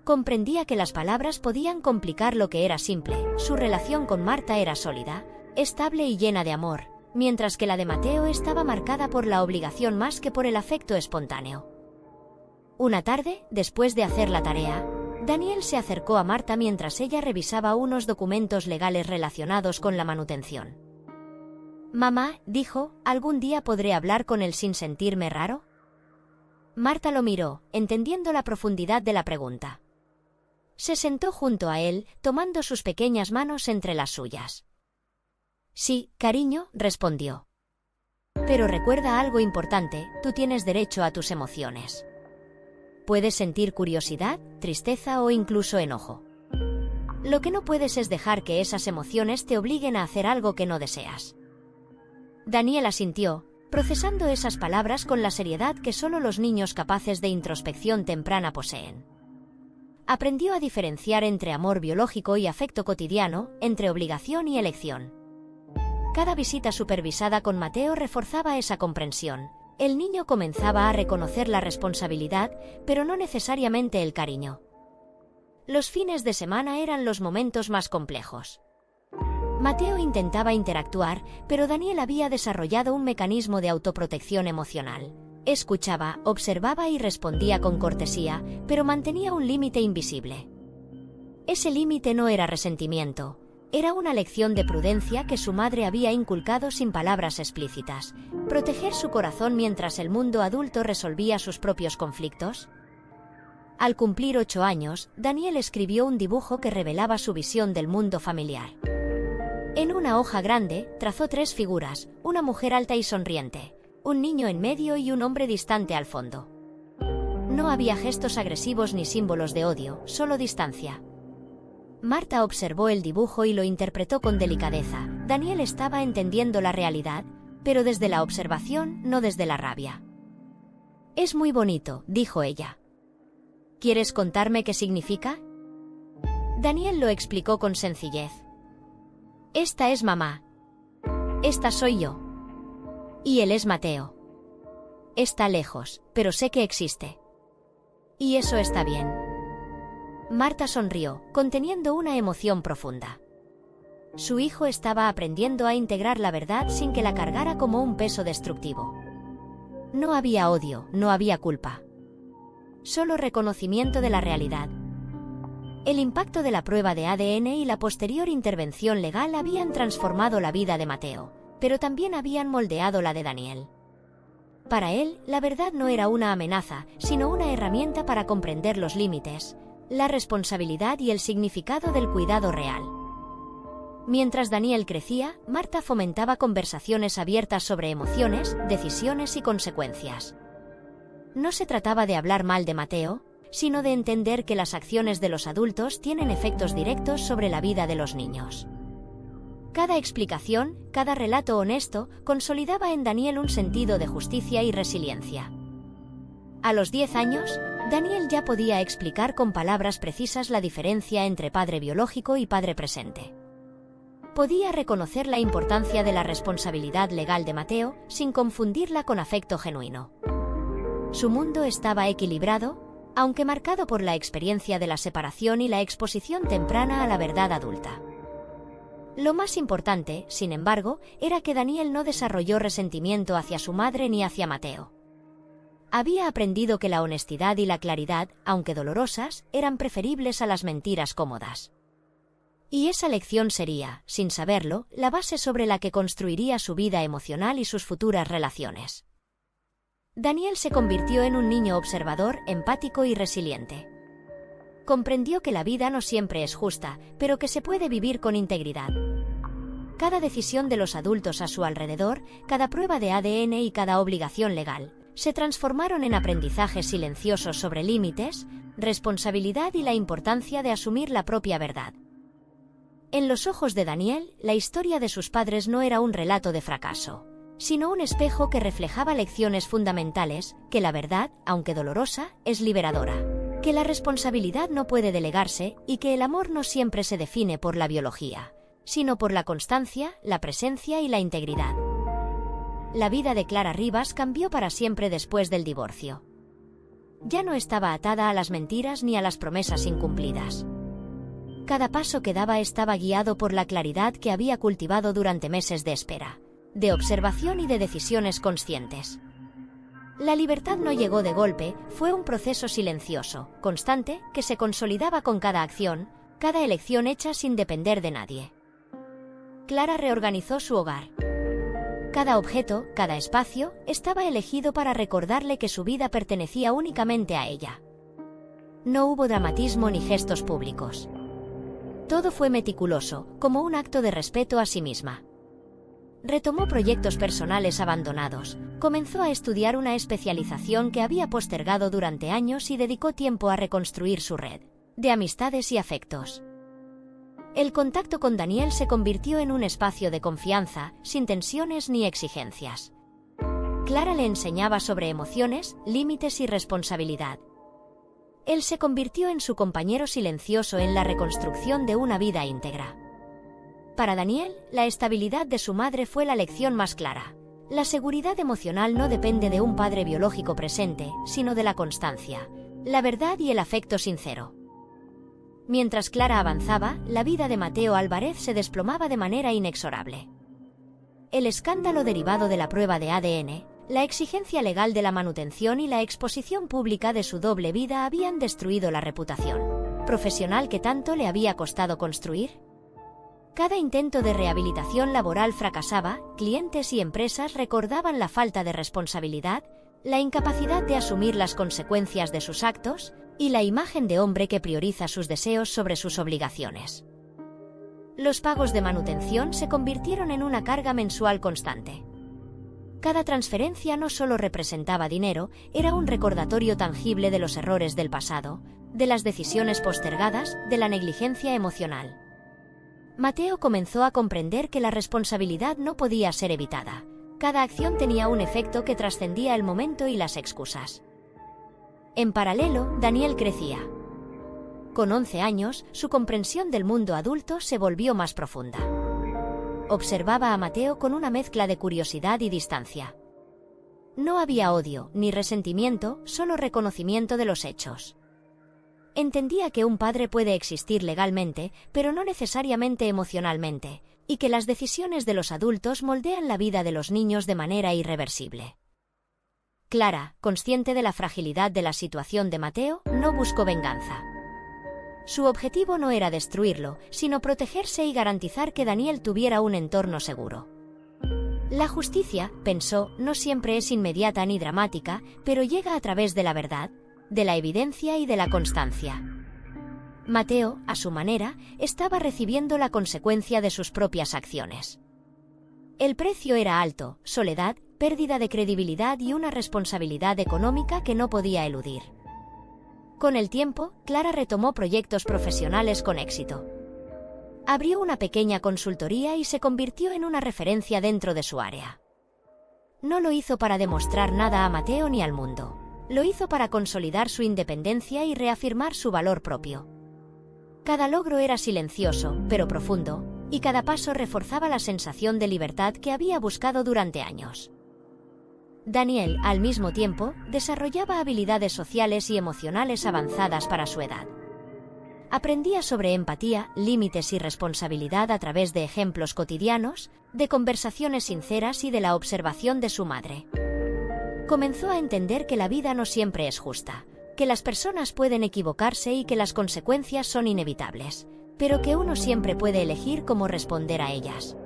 Comprendía que las palabras podían complicar lo que era simple. Su relación con Marta era sólida, estable y llena de amor, mientras que la de Mateo estaba marcada por la obligación más que por el afecto espontáneo. Una tarde, después de hacer la tarea, Daniel se acercó a Marta mientras ella revisaba unos documentos legales relacionados con la manutención. «Mamá», dijo, «¿algún día podré hablar con él sin sentirme raro?». Marta lo miró, entendiendo la profundidad de la pregunta. Se sentó junto a él, tomando sus pequeñas manos entre las suyas. «Sí, cariño», respondió. «Pero recuerda algo importante, tú tienes derecho a tus emociones. Puedes sentir curiosidad, tristeza o incluso enojo. Lo que no puedes es dejar que esas emociones te obliguen a hacer algo que no deseas». Daniel asintió, procesando esas palabras con la seriedad que solo los niños capaces de introspección temprana poseen. Aprendió a diferenciar entre amor biológico y afecto cotidiano, entre obligación y elección. Cada visita supervisada con Mateo reforzaba esa comprensión. El niño comenzaba a reconocer la responsabilidad, pero no necesariamente el cariño. Los fines de semana eran los momentos más complejos. Mateo intentaba interactuar, pero Daniel había desarrollado un mecanismo de autoprotección emocional. Escuchaba, observaba y respondía con cortesía, pero mantenía un límite invisible. Ese límite no era resentimiento, era una lección de prudencia que su madre había inculcado sin palabras explícitas. Proteger su corazón mientras el mundo adulto resolvía sus propios conflictos. Al cumplir 8 años, Daniel escribió un dibujo que revelaba su visión del mundo familiar. En una hoja grande, trazó 3 figuras, una mujer alta y sonriente, un niño en medio y un hombre distante al fondo. No había gestos agresivos ni símbolos de odio, solo distancia. Marta observó el dibujo y lo interpretó con delicadeza. Daniel estaba entendiendo la realidad, pero desde la observación, no desde la rabia. «Es muy bonito», dijo ella. «¿Quieres contarme qué significa?» Daniel lo explicó con sencillez. «Esta es mamá. Esta soy yo. Y él es Mateo. Está lejos, pero sé que existe. Y eso está bien». Marta sonrió, conteniendo una emoción profunda. Su hijo estaba aprendiendo a integrar la verdad sin que la cargara como un peso destructivo. No había odio, no había culpa. Solo reconocimiento de la realidad. El impacto de la prueba de ADN y la posterior intervención legal habían transformado la vida de Mateo, pero también habían moldeado la de Daniel. Para él, la verdad no era una amenaza, sino una herramienta para comprender los límites, la responsabilidad y el significado del cuidado real. Mientras Daniel crecía, Marta fomentaba conversaciones abiertas sobre emociones, decisiones y consecuencias. No se trataba de hablar mal de Mateo, sino de entender que las acciones de los adultos tienen efectos directos sobre la vida de los niños. Cada explicación, cada relato honesto, consolidaba en Daniel un sentido de justicia y resiliencia. A los 10 años, Daniel ya podía explicar con palabras precisas la diferencia entre padre biológico y padre presente. Podía reconocer la importancia de la responsabilidad legal de Mateo, sin confundirla con afecto genuino. Su mundo estaba equilibrado, aunque marcado por la experiencia de la separación y la exposición temprana a la verdad adulta. Lo más importante, sin embargo, era que Daniel no desarrolló resentimiento hacia su madre ni hacia Mateo. Había aprendido que la honestidad y la claridad, aunque dolorosas, eran preferibles a las mentiras cómodas. Y esa lección sería, sin saberlo, la base sobre la que construiría su vida emocional y sus futuras relaciones. Daniel se convirtió en un niño observador, empático y resiliente. Comprendió que la vida no siempre es justa, pero que se puede vivir con integridad. Cada decisión de los adultos a su alrededor, cada prueba de ADN y cada obligación legal, se transformaron en aprendizajes silenciosos sobre límites, responsabilidad y la importancia de asumir la propia verdad. En los ojos de Daniel, la historia de sus padres no era un relato de fracaso, sino un espejo que reflejaba lecciones fundamentales, que la verdad, aunque dolorosa, es liberadora, que la responsabilidad no puede delegarse y que el amor no siempre se define por la biología, sino por la constancia, la presencia y la integridad. La vida de Clara Rivas cambió para siempre después del divorcio. Ya no estaba atada a las mentiras ni a las promesas incumplidas. Cada paso que daba estaba guiado por la claridad que había cultivado durante meses de espera, de observación y de decisiones conscientes. La libertad no llegó de golpe, fue un proceso silencioso, constante, que se consolidaba con cada acción, cada elección hecha sin depender de nadie. Clara reorganizó su hogar. Cada objeto, cada espacio, estaba elegido para recordarle que su vida pertenecía únicamente a ella. No hubo dramatismo ni gestos públicos. Todo fue meticuloso, como un acto de respeto a sí misma. Retomó proyectos personales abandonados, comenzó a estudiar una especialización que había postergado durante años y dedicó tiempo a reconstruir su red de amistades y afectos. El contacto con Daniel se convirtió en un espacio de confianza, sin tensiones ni exigencias. Clara le enseñaba sobre emociones, límites y responsabilidad. Él se convirtió en su compañero silencioso en la reconstrucción de una vida íntegra. Para Daniel, la estabilidad de su madre fue la lección más clara. La seguridad emocional no depende de un padre biológico presente, sino de la constancia, la verdad y el afecto sincero. Mientras Clara avanzaba, la vida de Mateo Álvarez se desplomaba de manera inexorable. El escándalo derivado de la prueba de ADN, la exigencia legal de la manutención y la exposición pública de su doble vida habían destruido la reputación profesional que tanto le había costado construir. Cada intento de rehabilitación laboral fracasaba, clientes y empresas recordaban la falta de responsabilidad, la incapacidad de asumir las consecuencias de sus actos y la imagen de hombre que prioriza sus deseos sobre sus obligaciones. Los pagos de manutención se convirtieron en una carga mensual constante. Cada transferencia no solo representaba dinero, era un recordatorio tangible de los errores del pasado, de las decisiones postergadas, de la negligencia emocional. Mateo comenzó a comprender que la responsabilidad no podía ser evitada. Cada acción tenía un efecto que trascendía el momento y las excusas. En paralelo, Daniel crecía. Con 11 años, su comprensión del mundo adulto se volvió más profunda. Observaba a Mateo con una mezcla de curiosidad y distancia. No había odio, ni resentimiento, solo reconocimiento de los hechos. Entendía que un padre puede existir legalmente, pero no necesariamente emocionalmente, y que las decisiones de los adultos moldean la vida de los niños de manera irreversible. Clara, consciente de la fragilidad de la situación de Mateo, no buscó venganza. Su objetivo no era destruirlo, sino protegerse y garantizar que Daniel tuviera un entorno seguro. La justicia, pensó, no siempre es inmediata ni dramática, pero llega a través de la verdad, de la evidencia y de la constancia. Mateo, a su manera, estaba recibiendo la consecuencia de sus propias acciones. El precio era alto: soledad, pérdida de credibilidad y una responsabilidad económica que no podía eludir. Con el tiempo, Clara retomó proyectos profesionales con éxito. Abrió una pequeña consultoría y se convirtió en una referencia dentro de su área. No lo hizo para demostrar nada a Mateo ni al mundo. Lo hizo para consolidar su independencia y reafirmar su valor propio. Cada logro era silencioso, pero profundo, y cada paso reforzaba la sensación de libertad que había buscado durante años. Daniel, al mismo tiempo, desarrollaba habilidades sociales y emocionales avanzadas para su edad. Aprendía sobre empatía, límites y responsabilidad a través de ejemplos cotidianos, de conversaciones sinceras y de la observación de su madre. Comenzó a entender que la vida no siempre es justa, que las personas pueden equivocarse y que las consecuencias son inevitables, pero que uno siempre puede elegir cómo responder a ellas.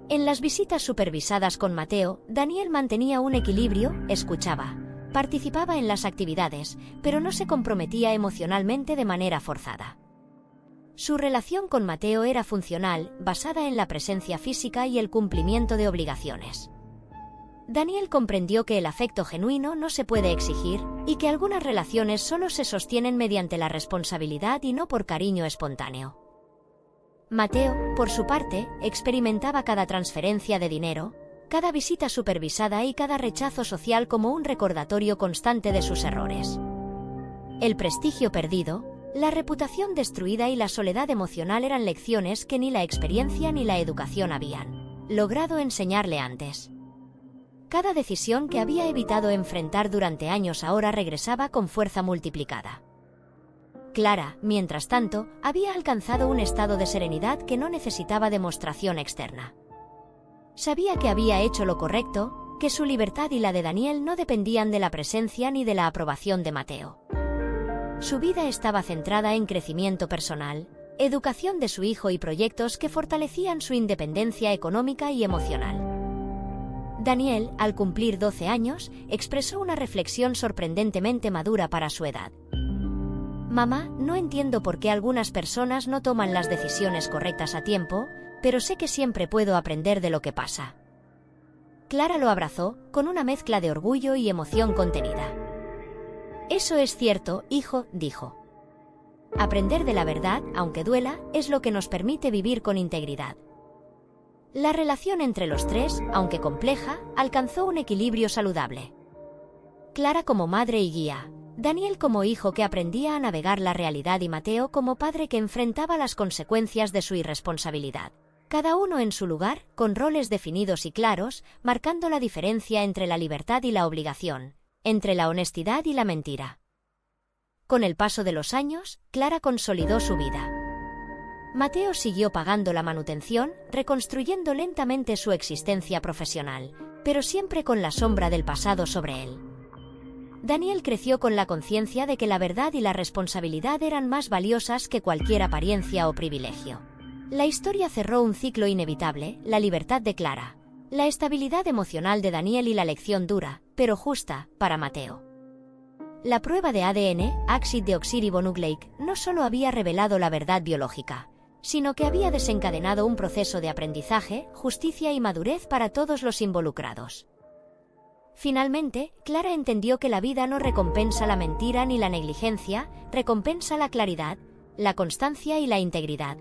En las visitas supervisadas con Mateo, Daniel mantenía un equilibrio, escuchaba, participaba en las actividades, pero no se comprometía emocionalmente de manera forzada. Su relación con Mateo era funcional, basada en la presencia física y el cumplimiento de obligaciones. Daniel comprendió que el afecto genuino no se puede exigir, y que algunas relaciones solo se sostienen mediante la responsabilidad y no por cariño espontáneo. Mateo, por su parte, experimentaba cada transferencia de dinero, cada visita supervisada y cada rechazo social como un recordatorio constante de sus errores. El prestigio perdido, la reputación destruida y la soledad emocional eran lecciones que ni la experiencia ni la educación habían logrado enseñarle antes. Cada decisión que había evitado enfrentar durante años ahora regresaba con fuerza multiplicada. Clara, mientras tanto, había alcanzado un estado de serenidad que no necesitaba demostración externa. Sabía que había hecho lo correcto, que su libertad y la de Daniel no dependían de la presencia ni de la aprobación de Mateo. Su vida estaba centrada en crecimiento personal, educación de su hijo y proyectos que fortalecían su independencia económica y emocional. Daniel, al cumplir 12 años, expresó una reflexión sorprendentemente madura para su edad. «Mamá, no entiendo por qué algunas personas no toman las decisiones correctas a tiempo, pero sé que siempre puedo aprender de lo que pasa». Clara lo abrazó, con una mezcla de orgullo y emoción contenida. «Eso es cierto, hijo», dijo. «Aprender de la verdad, aunque duela, es lo que nos permite vivir con integridad». La relación entre los tres, aunque compleja, alcanzó un equilibrio saludable. Clara como madre y guía, Daniel como hijo que aprendía a navegar la realidad y Mateo como padre que enfrentaba las consecuencias de su irresponsabilidad. Cada uno en su lugar, con roles definidos y claros, marcando la diferencia entre la libertad y la obligación, entre la honestidad y la mentira. Con el paso de los años, Clara consolidó su vida. Mateo siguió pagando la manutención, reconstruyendo lentamente su existencia profesional, pero siempre con la sombra del pasado sobre él. Daniel creció con la conciencia de que la verdad y la responsabilidad eran más valiosas que cualquier apariencia o privilegio. La historia cerró un ciclo inevitable, la libertad de Clara, la estabilidad emocional de Daniel y la lección dura, pero justa, para Mateo. La prueba de ADN, ácido deoxirribonucleico, no solo había revelado la verdad biológica, sino que había desencadenado un proceso de aprendizaje, justicia y madurez para todos los involucrados. Finalmente, Clara entendió que la vida no recompensa la mentira ni la negligencia, recompensa la claridad, la constancia y la integridad.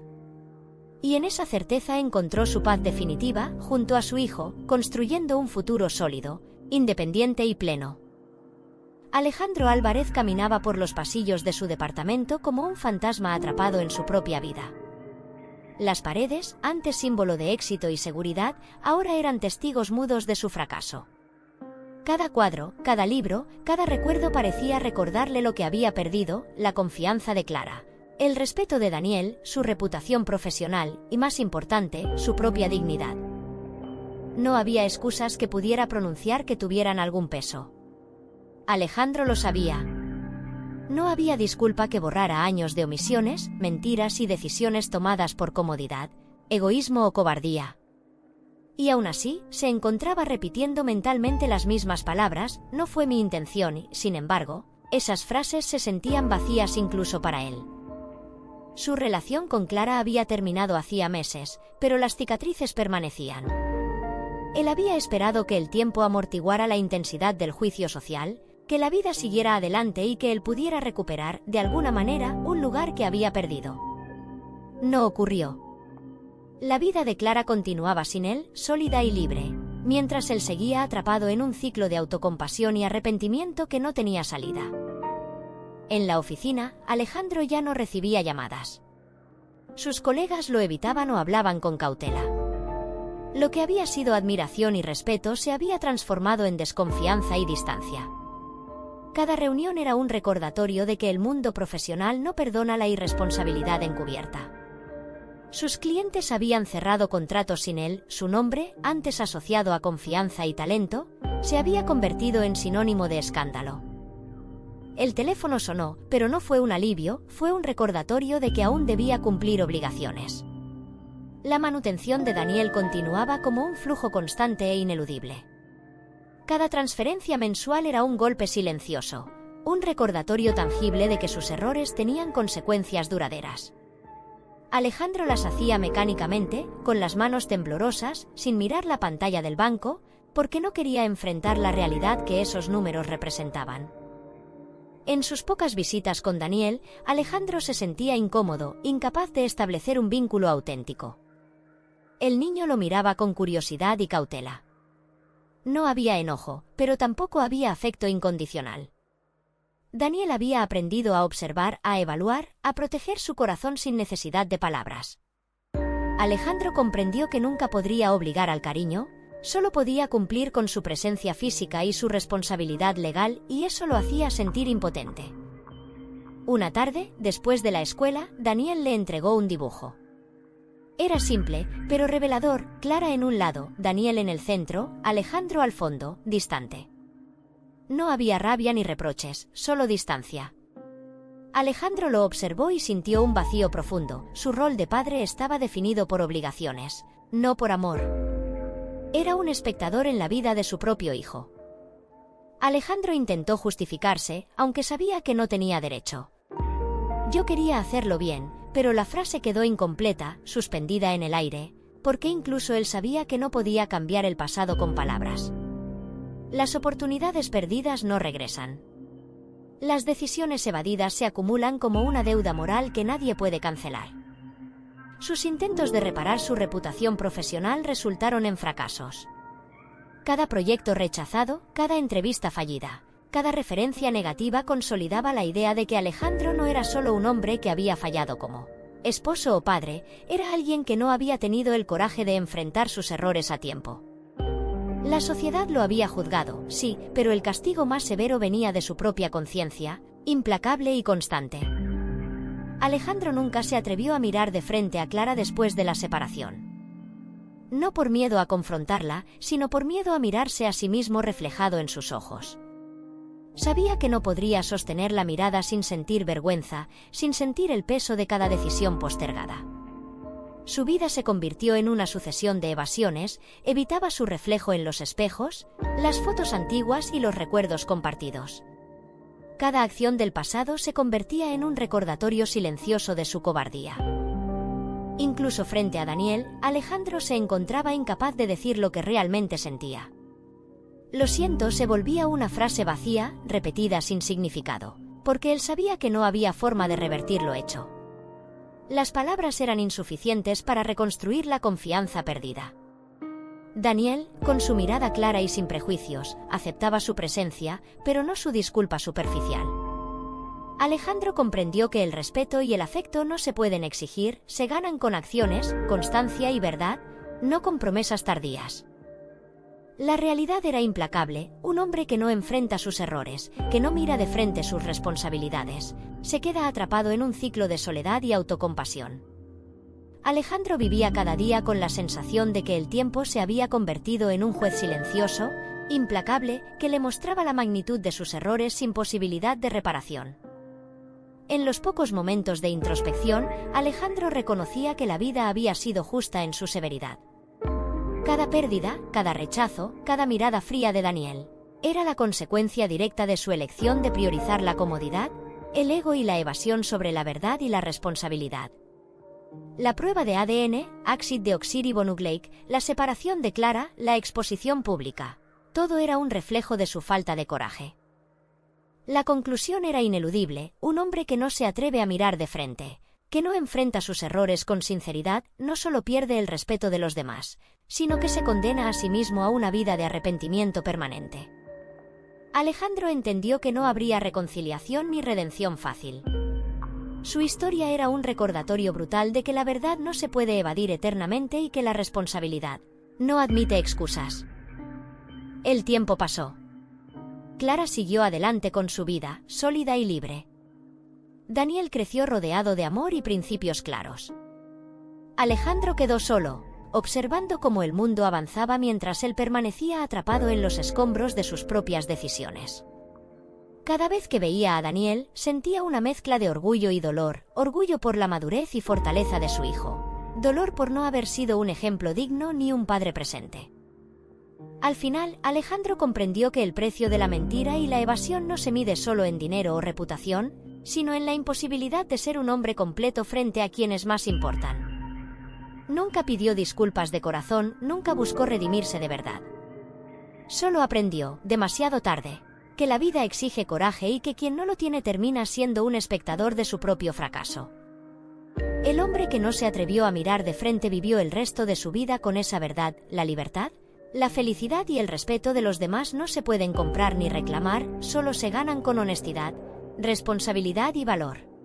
Y en esa certeza encontró su paz definitiva, junto a su hijo, construyendo un futuro sólido, independiente y pleno. Alejandro Álvarez caminaba por los pasillos de su departamento como un fantasma atrapado en su propia vida. Las paredes, antes símbolo de éxito y seguridad, ahora eran testigos mudos de su fracaso. Cada cuadro, cada libro, cada recuerdo parecía recordarle lo que había perdido, la confianza de Clara, el respeto de Daniel, su reputación profesional y, más importante, su propia dignidad. No había excusas que pudiera pronunciar que tuvieran algún peso. Alejandro lo sabía. No había disculpa que borrara años de omisiones, mentiras y decisiones tomadas por comodidad, egoísmo o cobardía. Y aún así, se encontraba repitiendo mentalmente las mismas palabras: no fue mi intención y, sin embargo, esas frases se sentían vacías incluso para él. Su relación con Clara había terminado hacía meses, pero las cicatrices permanecían. Él había esperado que el tiempo amortiguara la intensidad del juicio social, que la vida siguiera adelante y que él pudiera recuperar, de alguna manera, un lugar que había perdido. No ocurrió. La vida de Clara continuaba sin él, sólida y libre, mientras él seguía atrapado en un ciclo de autocompasión y arrepentimiento que no tenía salida. En la oficina, Alejandro ya no recibía llamadas. Sus colegas lo evitaban o hablaban con cautela. Lo que había sido admiración y respeto se había transformado en desconfianza y distancia. Cada reunión era un recordatorio de que el mundo profesional no perdona la irresponsabilidad encubierta. Sus clientes habían cerrado contratos sin él, su nombre, antes asociado a confianza y talento, se había convertido en sinónimo de escándalo. El teléfono sonó, pero no fue un alivio, fue un recordatorio de que aún debía cumplir obligaciones. La manutención de Daniel continuaba como un flujo constante e ineludible. Cada transferencia mensual era un golpe silencioso, un recordatorio tangible de que sus errores tenían consecuencias duraderas. Alejandro las hacía mecánicamente, con las manos temblorosas, sin mirar la pantalla del banco, porque no quería enfrentar la realidad que esos números representaban. En sus pocas visitas con Daniel, Alejandro se sentía incómodo, incapaz de establecer un vínculo auténtico. El niño lo miraba con curiosidad y cautela. No había enojo, pero tampoco había afecto incondicional. Daniel había aprendido a observar, a evaluar, a proteger su corazón sin necesidad de palabras. Alejandro comprendió que nunca podría obligar al cariño, solo podía cumplir con su presencia física y su responsabilidad legal, y eso lo hacía sentir impotente. Una tarde, después de la escuela, Daniel le entregó un dibujo. Era simple, pero revelador: Clara en un lado, Daniel en el centro, Alejandro al fondo, distante. No había rabia ni reproches, solo distancia. Alejandro lo observó y sintió un vacío profundo. Su rol de padre estaba definido por obligaciones, no por amor. Era un espectador en la vida de su propio hijo. Alejandro intentó justificarse, aunque sabía que no tenía derecho. Yo quería hacerlo bien, pero la frase quedó incompleta, suspendida en el aire, porque incluso él sabía que no podía cambiar el pasado con palabras. Las oportunidades perdidas no regresan. Las decisiones evadidas se acumulan como una deuda moral que nadie puede cancelar. Sus intentos de reparar su reputación profesional resultaron en fracasos. Cada proyecto rechazado, cada entrevista fallida, cada referencia negativa consolidaba la idea de que Alejandro no era solo un hombre que había fallado como esposo o padre, era alguien que no había tenido el coraje de enfrentar sus errores a tiempo. La sociedad lo había juzgado, sí, pero el castigo más severo venía de su propia conciencia, implacable y constante. Alejandro nunca se atrevió a mirar de frente a Clara después de la separación. No por miedo a confrontarla, sino por miedo a mirarse a sí mismo reflejado en sus ojos. Sabía que no podría sostener la mirada sin sentir vergüenza, sin sentir el peso de cada decisión postergada. Su vida se convirtió en una sucesión de evasiones, evitaba su reflejo en los espejos, las fotos antiguas y los recuerdos compartidos. Cada acción del pasado se convertía en un recordatorio silencioso de su cobardía. Incluso frente a Daniel, Alejandro se encontraba incapaz de decir lo que realmente sentía. Lo siento se volvía una frase vacía, repetida sin significado, porque él sabía que no había forma de revertir lo hecho. Las palabras eran insuficientes para reconstruir la confianza perdida. Daniel, con su mirada clara y sin prejuicios, aceptaba su presencia, pero no su disculpa superficial. Alejandro comprendió que el respeto y el afecto no se pueden exigir, se ganan con acciones, constancia y verdad, no con promesas tardías. La realidad era implacable, un hombre que no enfrenta sus errores, que no mira de frente sus responsabilidades, se queda atrapado en un ciclo de soledad y autocompasión. Alejandro vivía cada día con la sensación de que el tiempo se había convertido en un juez silencioso, implacable, que le mostraba la magnitud de sus errores sin posibilidad de reparación. En los pocos momentos de introspección, Alejandro reconocía que la vida había sido justa en su severidad. Cada pérdida, cada rechazo, cada mirada fría de Daniel, era la consecuencia directa de su elección de priorizar la comodidad, el ego y la evasión sobre la verdad y la responsabilidad. La prueba de ADN, ácido deoxirribonucleico, la separación de Clara, la exposición pública, todo era un reflejo de su falta de coraje. La conclusión era ineludible, un hombre que no se atreve a mirar de frente, que no enfrenta sus errores con sinceridad, no solo pierde el respeto de los demás, sino que se condena a sí mismo a una vida de arrepentimiento permanente. Alejandro entendió que no habría reconciliación ni redención fácil. Su historia era un recordatorio brutal de que la verdad no se puede evadir eternamente y que la responsabilidad no admite excusas. El tiempo pasó. Clara siguió adelante con su vida, sólida y libre. Daniel creció rodeado de amor y principios claros. Alejandro quedó solo, observando cómo el mundo avanzaba mientras él permanecía atrapado en los escombros de sus propias decisiones. Cada vez que veía a Daniel, sentía una mezcla de orgullo y dolor, orgullo por la madurez y fortaleza de su hijo, dolor por no haber sido un ejemplo digno ni un padre presente. Al final, Alejandro comprendió que el precio de la mentira y la evasión no se mide solo en dinero o reputación, sino en la imposibilidad de ser un hombre completo frente a quienes más importan. Nunca pidió disculpas de corazón, nunca buscó redimirse de verdad. Solo aprendió, demasiado tarde, que la vida exige coraje y que quien no lo tiene termina siendo un espectador de su propio fracaso. El hombre que no se atrevió a mirar de frente vivió el resto de su vida con esa verdad, la libertad, la felicidad y el respeto de los demás no se pueden comprar ni reclamar, solo se ganan con honestidad, responsabilidad y valor.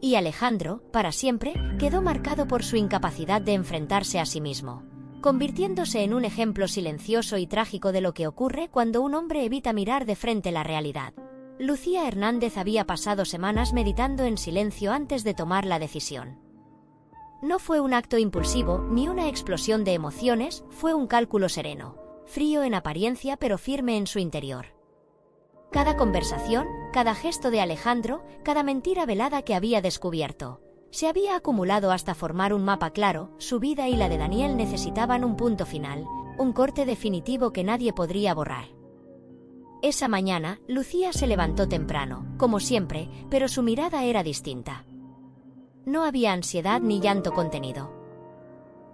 Y Alejandro, para siempre, quedó marcado por su incapacidad de enfrentarse a sí mismo, convirtiéndose en un ejemplo silencioso y trágico de lo que ocurre cuando un hombre evita mirar de frente la realidad. Lucía Hernández había pasado semanas meditando en silencio antes de tomar la decisión. No fue un acto impulsivo, ni una explosión de emociones, fue un cálculo sereno, frío en apariencia pero firme en su interior. Cada conversación, cada gesto de Alejandro, cada mentira velada que había descubierto, se había acumulado hasta formar un mapa claro. Su vida y la de Daniel necesitaban un punto final, un corte definitivo que nadie podría borrar. Esa mañana, Lucía se levantó temprano, como siempre, pero su mirada era distinta. No había ansiedad ni llanto contenido.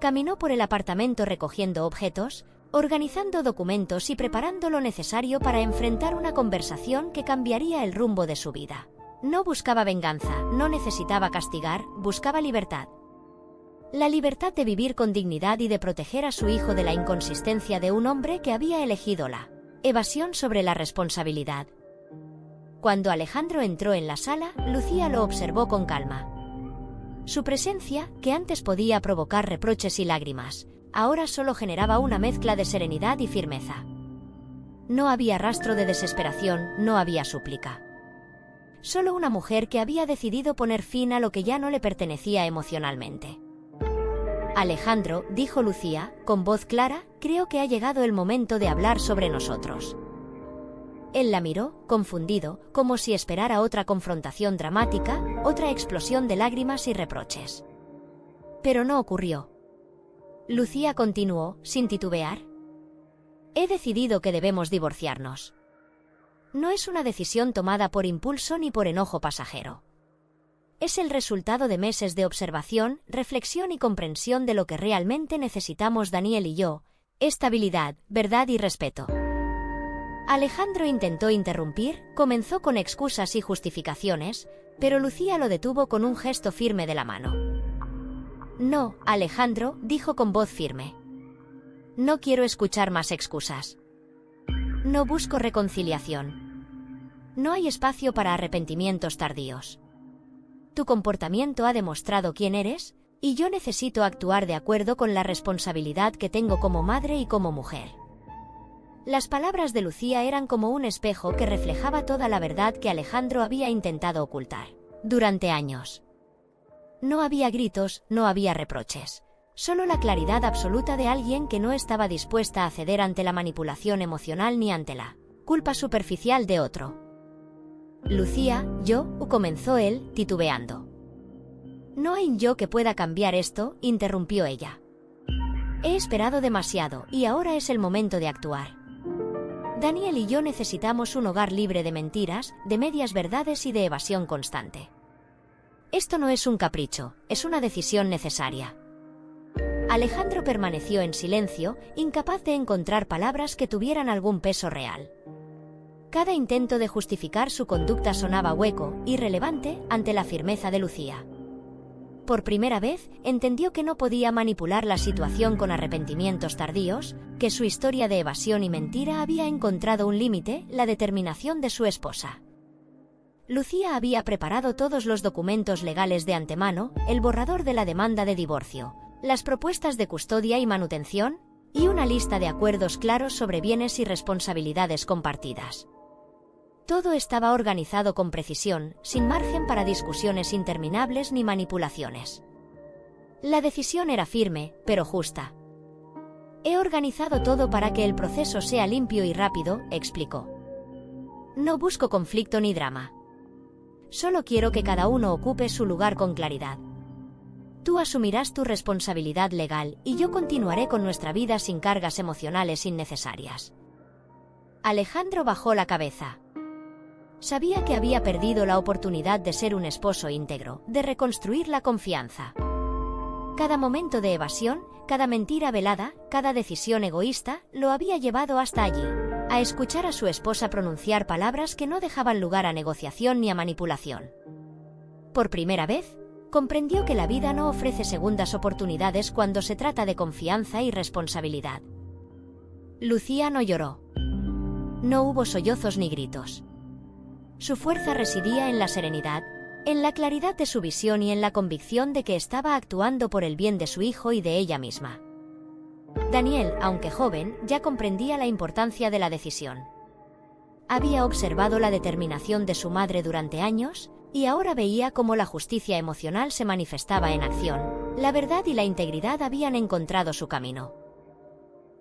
Caminó por el apartamento recogiendo objetos, organizando documentos y preparando lo necesario para enfrentar una conversación que cambiaría el rumbo de su vida. No buscaba venganza, no necesitaba castigar, buscaba libertad. La libertad de vivir con dignidad y de proteger a su hijo de la inconsistencia de un hombre que había elegido la evasión sobre la responsabilidad. Cuando Alejandro entró en la sala, Lucía lo observó con calma. Su presencia, que antes podía provocar reproches y lágrimas, ahora solo generaba una mezcla de serenidad y firmeza. No había rastro de desesperación, no había súplica. Solo una mujer que había decidido poner fin a lo que ya no le pertenecía emocionalmente. Alejandro, dijo Lucía, con voz clara, creo que ha llegado el momento de hablar sobre nosotros. Él la miró, confundido, como si esperara otra confrontación dramática, otra explosión de lágrimas y reproches. Pero no ocurrió. Lucía continuó, sin titubear. He decidido que debemos divorciarnos. No es una decisión tomada por impulso ni por enojo pasajero. Es el resultado de meses de observación, reflexión y comprensión de lo que realmente necesitamos Daniel y yo: estabilidad, verdad y respeto. Alejandro intentó interrumpir, comenzó con excusas y justificaciones, pero Lucía lo detuvo con un gesto firme de la mano. No, Alejandro, dijo con voz firme. No quiero escuchar más excusas. No busco reconciliación. No hay espacio para arrepentimientos tardíos. Tu comportamiento ha demostrado quién eres, y yo necesito actuar de acuerdo con la responsabilidad que tengo como madre y como mujer. Las palabras de Lucía eran como un espejo que reflejaba toda la verdad que Alejandro había intentado ocultar durante años. No había gritos, no había reproches. Solo la claridad absoluta de alguien que no estaba dispuesta a ceder ante la manipulación emocional ni ante la culpa superficial de otro. Lucía, comenzó él, titubeando. No hay yo que pueda cambiar esto, interrumpió ella. He esperado demasiado, y ahora es el momento de actuar. Daniel y yo necesitamos un hogar libre de mentiras, de medias verdades y de evasión constante. Esto no es un capricho, es una decisión necesaria. Alejandro permaneció en silencio, incapaz de encontrar palabras que tuvieran algún peso real. Cada intento de justificar su conducta sonaba hueco, irrelevante, ante la firmeza de Lucía. Por primera vez, entendió que no podía manipular la situación con arrepentimientos tardíos, que su historia de evasión y mentira había encontrado un límite, la determinación de su esposa. Lucía había preparado todos los documentos legales de antemano, el borrador de la demanda de divorcio, las propuestas de custodia y manutención, y una lista de acuerdos claros sobre bienes y responsabilidades compartidas. Todo estaba organizado con precisión, sin margen para discusiones interminables ni manipulaciones. La decisión era firme, pero justa. He organizado todo para que el proceso sea limpio y rápido, explicó. No busco conflicto ni drama. Solo quiero que cada uno ocupe su lugar con claridad. Tú asumirás tu responsabilidad legal y yo continuaré con nuestra vida sin cargas emocionales innecesarias. Alejandro bajó la cabeza. Sabía que había perdido la oportunidad de ser un esposo íntegro, de reconstruir la confianza. Cada momento de evasión, cada mentira velada, cada decisión egoísta, lo había llevado hasta allí, a escuchar a su esposa pronunciar palabras que no dejaban lugar a negociación ni a manipulación. Por primera vez, comprendió que la vida no ofrece segundas oportunidades cuando se trata de confianza y responsabilidad. Lucía no lloró. No hubo sollozos ni gritos. Su fuerza residía en la serenidad, en la claridad de su visión y en la convicción de que estaba actuando por el bien de su hijo y de ella misma. Daniel, aunque joven, ya comprendía la importancia de la decisión. Había observado la determinación de su madre durante años, y ahora veía cómo la justicia emocional se manifestaba en acción. La verdad y la integridad habían encontrado su camino.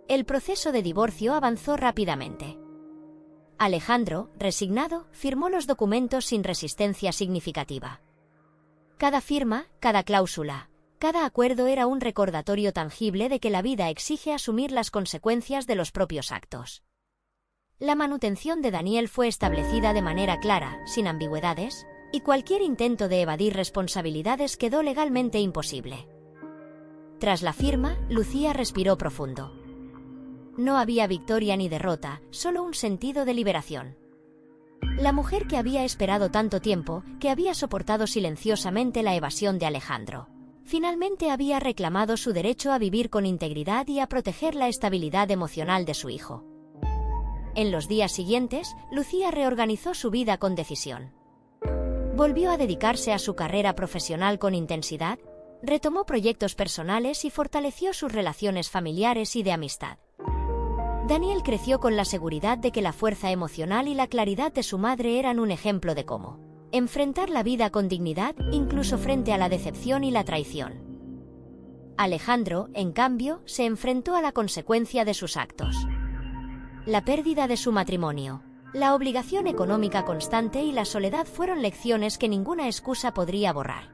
El proceso de divorcio avanzó rápidamente. Alejandro, resignado, firmó los documentos sin resistencia significativa. Cada firma, cada cláusula, cada acuerdo era un recordatorio tangible de que la vida exige asumir las consecuencias de los propios actos. La manutención de Daniel fue establecida de manera clara, sin ambigüedades, y cualquier intento de evadir responsabilidades quedó legalmente imposible. Tras la firma, Lucía respiró profundo. No había victoria ni derrota, solo un sentido de liberación. La mujer que había esperado tanto tiempo, que había soportado silenciosamente la evasión de Alejandro, finalmente había reclamado su derecho a vivir con integridad y a proteger la estabilidad emocional de su hijo. En los días siguientes, Lucía reorganizó su vida con decisión. Volvió a dedicarse a su carrera profesional con intensidad, retomó proyectos personales y fortaleció sus relaciones familiares y de amistad. Daniel creció con la seguridad de que la fuerza emocional y la claridad de su madre eran un ejemplo de cómo enfrentar la vida con dignidad, incluso frente a la decepción y la traición. Alejandro, en cambio, se enfrentó a la consecuencia de sus actos. La pérdida de su matrimonio, la obligación económica constante y la soledad fueron lecciones que ninguna excusa podría borrar.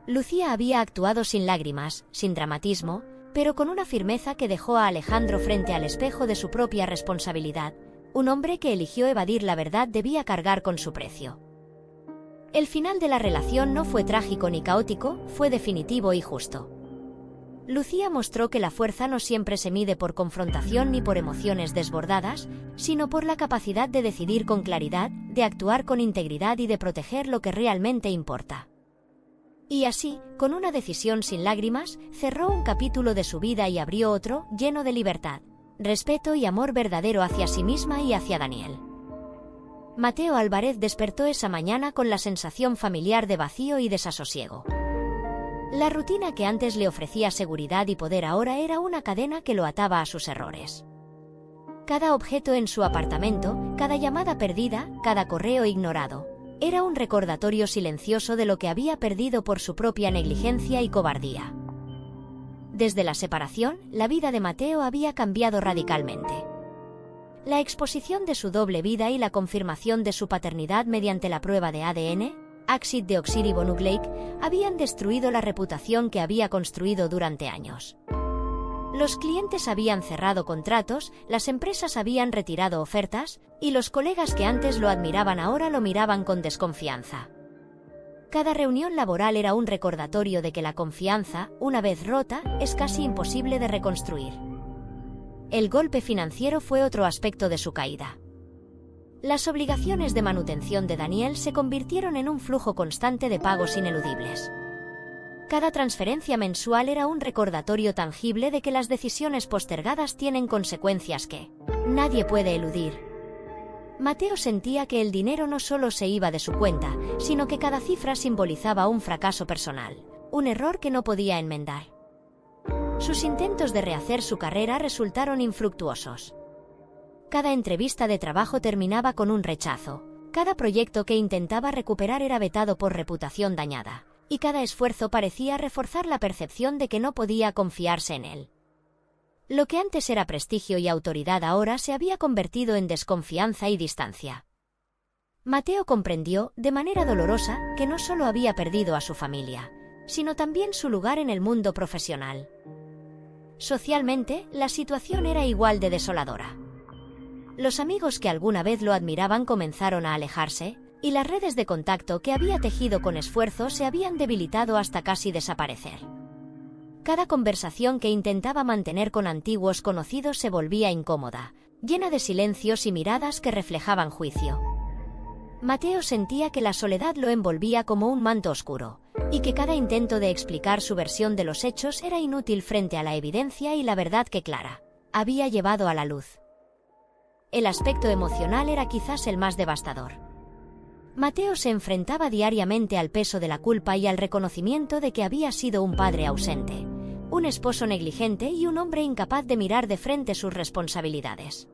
Lucía había actuado sin lágrimas, sin dramatismo, pero con una firmeza que dejó a Alejandro frente al espejo de su propia responsabilidad. Un hombre que eligió evadir la verdad debía cargar con su precio. El final de la relación no fue trágico ni caótico, fue definitivo y justo. Lucía mostró que la fuerza no siempre se mide por confrontación ni por emociones desbordadas, sino por la capacidad de decidir con claridad, de actuar con integridad y de proteger lo que realmente importa. Y así, con una decisión sin lágrimas, cerró un capítulo de su vida y abrió otro, lleno de libertad, respeto y amor verdadero hacia sí misma y hacia Daniel. Mateo Álvarez despertó esa mañana con la sensación familiar de vacío y desasosiego. La rutina que antes le ofrecía seguridad y poder ahora era una cadena que lo ataba a sus errores. Cada objeto en su apartamento, cada llamada perdida, cada correo ignorado, era un recordatorio silencioso de lo que había perdido por su propia negligencia y cobardía. Desde la separación, la vida de Mateo había cambiado radicalmente. La exposición de su doble vida y la confirmación de su paternidad mediante la prueba de ADN, ácido deoxirribonucleico, habían destruido la reputación que había construido durante años. Los clientes habían cerrado contratos, las empresas habían retirado ofertas, y los colegas que antes lo admiraban ahora lo miraban con desconfianza. Cada reunión laboral era un recordatorio de que la confianza, una vez rota, es casi imposible de reconstruir. El golpe financiero fue otro aspecto de su caída. Las obligaciones de manutención de Daniel se convirtieron en un flujo constante de pagos ineludibles. Cada transferencia mensual era un recordatorio tangible de que las decisiones postergadas tienen consecuencias que nadie puede eludir. Mateo sentía que el dinero no solo se iba de su cuenta, sino que cada cifra simbolizaba un fracaso personal, un error que no podía enmendar. Sus intentos de rehacer su carrera resultaron infructuosos. Cada entrevista de trabajo terminaba con un rechazo, cada proyecto que intentaba recuperar era vetado por reputación dañada, y cada esfuerzo parecía reforzar la percepción de que no podía confiarse en él. Lo que antes era prestigio y autoridad ahora se había convertido en desconfianza y distancia. Mateo comprendió, de manera dolorosa, que no solo había perdido a su familia, sino también su lugar en el mundo profesional. Socialmente, la situación era igual de desoladora. Los amigos que alguna vez lo admiraban comenzaron a alejarse, y las redes de contacto que había tejido con esfuerzo se habían debilitado hasta casi desaparecer. Cada conversación que intentaba mantener con antiguos conocidos se volvía incómoda, llena de silencios y miradas que reflejaban juicio. Mateo sentía que la soledad lo envolvía como un manto oscuro, y que cada intento de explicar su versión de los hechos era inútil frente a la evidencia y la verdad que Clara había llevado a la luz. El aspecto emocional era quizás el más devastador. Mateo se enfrentaba diariamente al peso de la culpa y al reconocimiento de que había sido un padre ausente, un esposo negligente y un hombre incapaz de mirar de frente sus responsabilidades.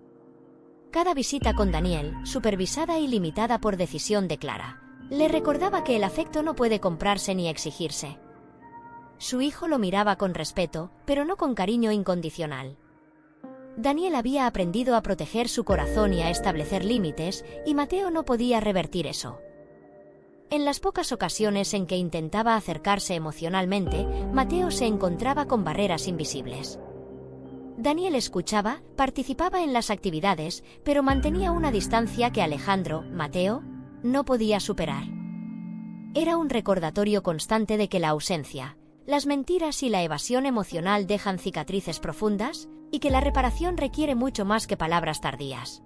Cada visita con Daniel, supervisada y limitada por decisión de Clara, le recordaba que el afecto no puede comprarse ni exigirse. Su hijo lo miraba con respeto, pero no con cariño incondicional. Daniel había aprendido a proteger su corazón y a establecer límites, y Mateo no podía revertir eso. En las pocas ocasiones en que intentaba acercarse emocionalmente, Mateo se encontraba con barreras invisibles. Daniel escuchaba, participaba en las actividades, pero mantenía una distancia que Alejandro, Mateo, no podía superar. Era un recordatorio constante de que la ausencia, las mentiras y la evasión emocional dejan cicatrices profundas, y que la reparación requiere mucho más que palabras tardías.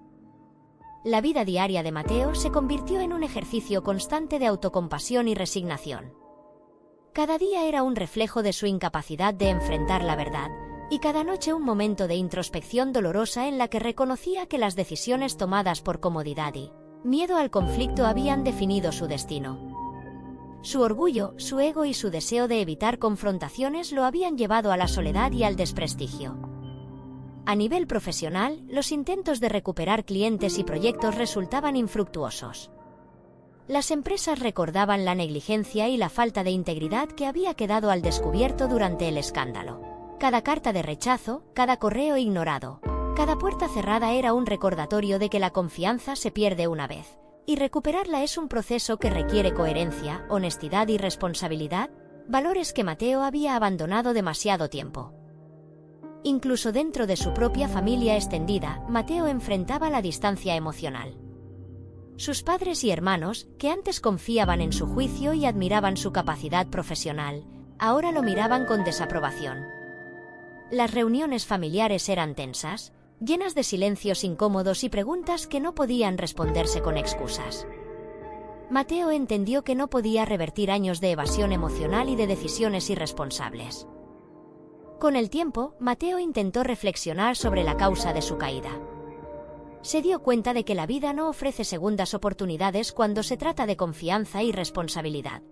La vida diaria de Mateo se convirtió en un ejercicio constante de autocompasión y resignación. Cada día era un reflejo de su incapacidad de enfrentar la verdad, y cada noche un momento de introspección dolorosa en la que reconocía que las decisiones tomadas por comodidad y miedo al conflicto habían definido su destino. Su orgullo, su ego y su deseo de evitar confrontaciones lo habían llevado a la soledad y al desprestigio. A nivel profesional, los intentos de recuperar clientes y proyectos resultaban infructuosos. Las empresas recordaban la negligencia y la falta de integridad que había quedado al descubierto durante el escándalo. Cada carta de rechazo, cada correo ignorado, cada puerta cerrada era un recordatorio de que la confianza se pierde una vez, y recuperarla es un proceso que requiere coherencia, honestidad y responsabilidad, valores que Mateo había abandonado demasiado tiempo. Incluso dentro de su propia familia extendida, Mateo enfrentaba la distancia emocional. Sus padres y hermanos, que antes confiaban en su juicio y admiraban su capacidad profesional, ahora lo miraban con desaprobación. Las reuniones familiares eran tensas, llenas de silencios incómodos y preguntas que no podían responderse con excusas. Mateo entendió que no podía revertir años de evasión emocional y de decisiones irresponsables. Con el tiempo, Mateo intentó reflexionar sobre la causa de su caída. Se dio cuenta de que la vida no ofrece segundas oportunidades cuando se trata de confianza y responsabilidad.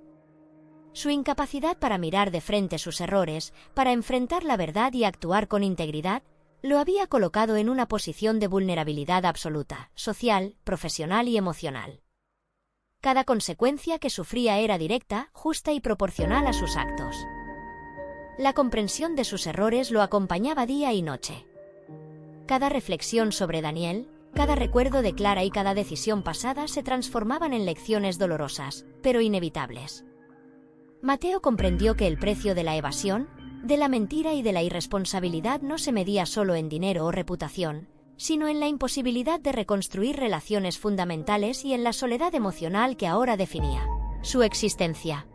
Su incapacidad para mirar de frente sus errores, para enfrentar la verdad y actuar con integridad, lo había colocado en una posición de vulnerabilidad absoluta, social, profesional y emocional. Cada consecuencia que sufría era directa, justa y proporcional a sus actos. La comprensión de sus errores lo acompañaba día y noche. Cada reflexión sobre Daniel, cada recuerdo de Clara y cada decisión pasada se transformaban en lecciones dolorosas, pero inevitables. Mateo comprendió que el precio de la evasión, de la mentira y de la irresponsabilidad no se medía solo en dinero o reputación, sino en la imposibilidad de reconstruir relaciones fundamentales y en la soledad emocional que ahora definía su existencia.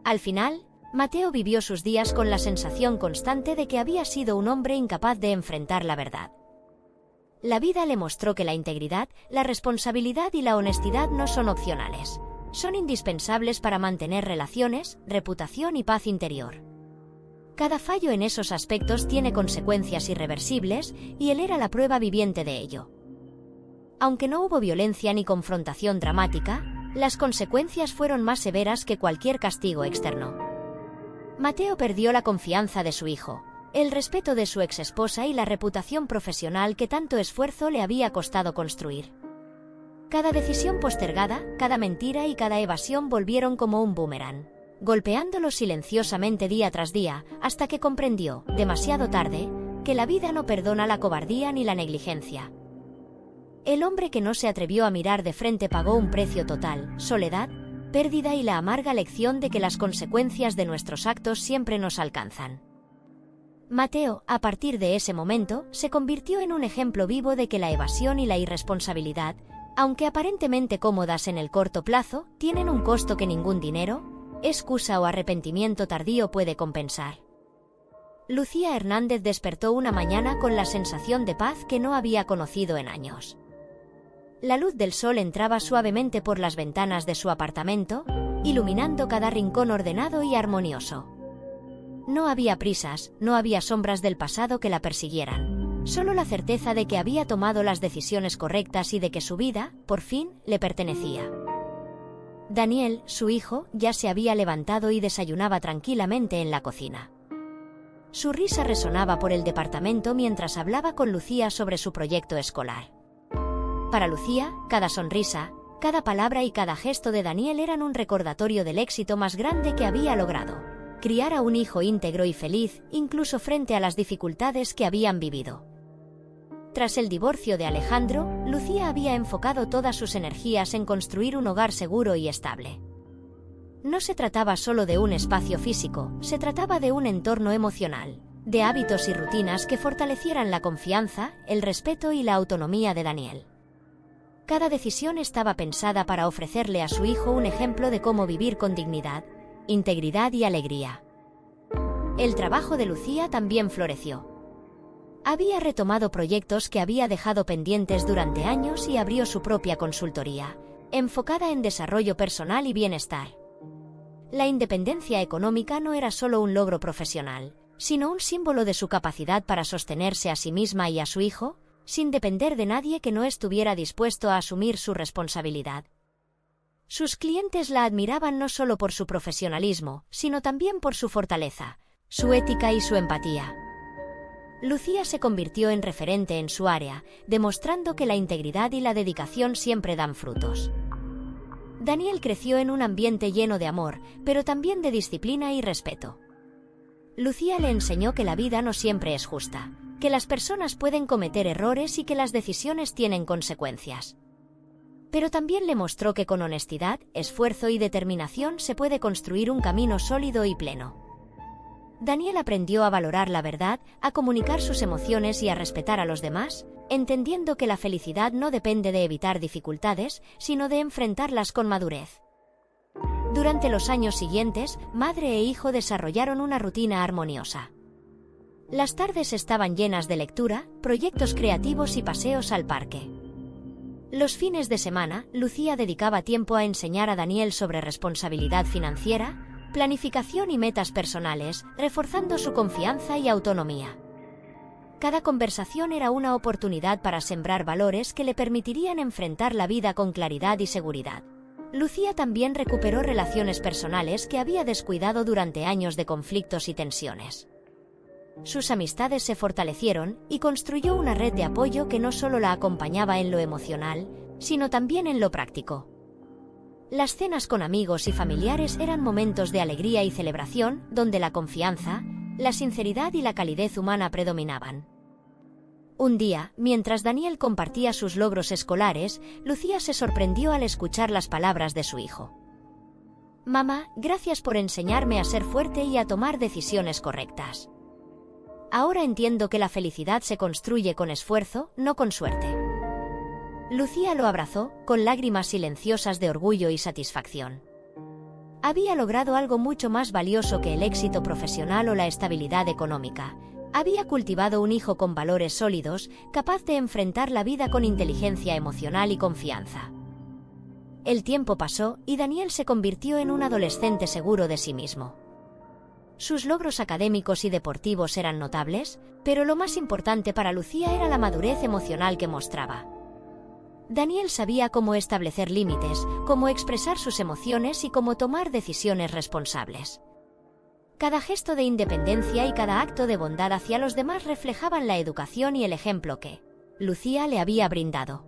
Al final, Mateo vivió sus días con la sensación constante de que había sido un hombre incapaz de enfrentar la verdad. La vida le mostró que la integridad, la responsabilidad y la honestidad no son opcionales. Son indispensables para mantener relaciones, reputación y paz interior. Cada fallo en esos aspectos tiene consecuencias irreversibles, y él era la prueba viviente de ello. Aunque no hubo violencia ni confrontación dramática, las consecuencias fueron más severas que cualquier castigo externo. Mateo perdió la confianza de su hijo, el respeto de su exesposa y la reputación profesional que tanto esfuerzo le había costado construir. Cada decisión postergada, cada mentira y cada evasión volvieron como un boomerang, golpeándolo silenciosamente día tras día, hasta que comprendió, demasiado tarde, que la vida no perdona la cobardía ni la negligencia. El hombre que no se atrevió a mirar de frente pagó un precio total: soledad, pérdida y la amarga lección de que las consecuencias de nuestros actos siempre nos alcanzan. Mateo, a partir de ese momento, se convirtió en un ejemplo vivo de que la evasión y la irresponsabilidad, aunque aparentemente cómodas en el corto plazo, tienen un costo que ningún dinero, excusa o arrepentimiento tardío puede compensar. Lucía Hernández despertó una mañana con la sensación de paz que no había conocido en años. La luz del sol entraba suavemente por las ventanas de su apartamento, iluminando cada rincón ordenado y armonioso. No había prisas, no había sombras del pasado que la persiguieran, solo la certeza de que había tomado las decisiones correctas y de que su vida, por fin, le pertenecía. Daniel, su hijo, ya se había levantado y desayunaba tranquilamente en la cocina. Su risa resonaba por el departamento mientras hablaba con Lucía sobre su proyecto escolar. Para Lucía, cada sonrisa, cada palabra y cada gesto de Daniel eran un recordatorio del éxito más grande que había logrado: criar a un hijo íntegro y feliz, incluso frente a las dificultades que habían vivido. Tras el divorcio de Alejandro, Lucía había enfocado todas sus energías en construir un hogar seguro y estable. No se trataba solo de un espacio físico, se trataba de un entorno emocional, de hábitos y rutinas que fortalecieran la confianza, el respeto y la autonomía de Daniel. Cada decisión estaba pensada para ofrecerle a su hijo un ejemplo de cómo vivir con dignidad, integridad y alegría. El trabajo de Lucía también floreció. Había retomado proyectos que había dejado pendientes durante años y abrió su propia consultoría, enfocada en desarrollo personal y bienestar. La independencia económica no era solo un logro profesional, sino un símbolo de su capacidad para sostenerse a sí misma y a su hijo, sin depender de nadie que no estuviera dispuesto a asumir su responsabilidad. Sus clientes la admiraban no solo por su profesionalismo, sino también por su fortaleza, su ética y su empatía. Lucía se convirtió en referente en su área, demostrando que la integridad y la dedicación siempre dan frutos. Daniel creció en un ambiente lleno de amor, pero también de disciplina y respeto. Lucía le enseñó que la vida no siempre es justa, que las personas pueden cometer errores y que las decisiones tienen consecuencias. Pero también le mostró que con honestidad, esfuerzo y determinación se puede construir un camino sólido y pleno. Daniel aprendió a valorar la verdad, a comunicar sus emociones y a respetar a los demás, entendiendo que la felicidad no depende de evitar dificultades, sino de enfrentarlas con madurez. Durante los años siguientes, madre e hijo desarrollaron una rutina armoniosa. Las tardes estaban llenas de lectura, proyectos creativos y paseos al parque. Los fines de semana, Lucía dedicaba tiempo a enseñar a Daniel sobre responsabilidad financiera, planificación y metas personales, reforzando su confianza y autonomía. Cada conversación era una oportunidad para sembrar valores que le permitirían enfrentar la vida con claridad y seguridad. Lucía también recuperó relaciones personales que había descuidado durante años de conflictos y tensiones. Sus amistades se fortalecieron y construyó una red de apoyo que no solo la acompañaba en lo emocional, sino también en lo práctico. Las cenas con amigos y familiares eran momentos de alegría y celebración, donde la confianza, la sinceridad y la calidez humana predominaban. Un día, mientras Daniel compartía sus logros escolares, Lucía se sorprendió al escuchar las palabras de su hijo. «Mamá, gracias por enseñarme a ser fuerte y a tomar decisiones correctas. Ahora entiendo que la felicidad se construye con esfuerzo, no con suerte». Lucía lo abrazó, con lágrimas silenciosas de orgullo y satisfacción. Había logrado algo mucho más valioso que el éxito profesional o la estabilidad económica. Había cultivado un hijo con valores sólidos, capaz de enfrentar la vida con inteligencia emocional y confianza. El tiempo pasó y Daniel se convirtió en un adolescente seguro de sí mismo. Sus logros académicos y deportivos eran notables, pero lo más importante para Lucía era la madurez emocional que mostraba. Daniel sabía cómo establecer límites, cómo expresar sus emociones y cómo tomar decisiones responsables. Cada gesto de independencia y cada acto de bondad hacia los demás reflejaban la educación y el ejemplo que Lucía le había brindado.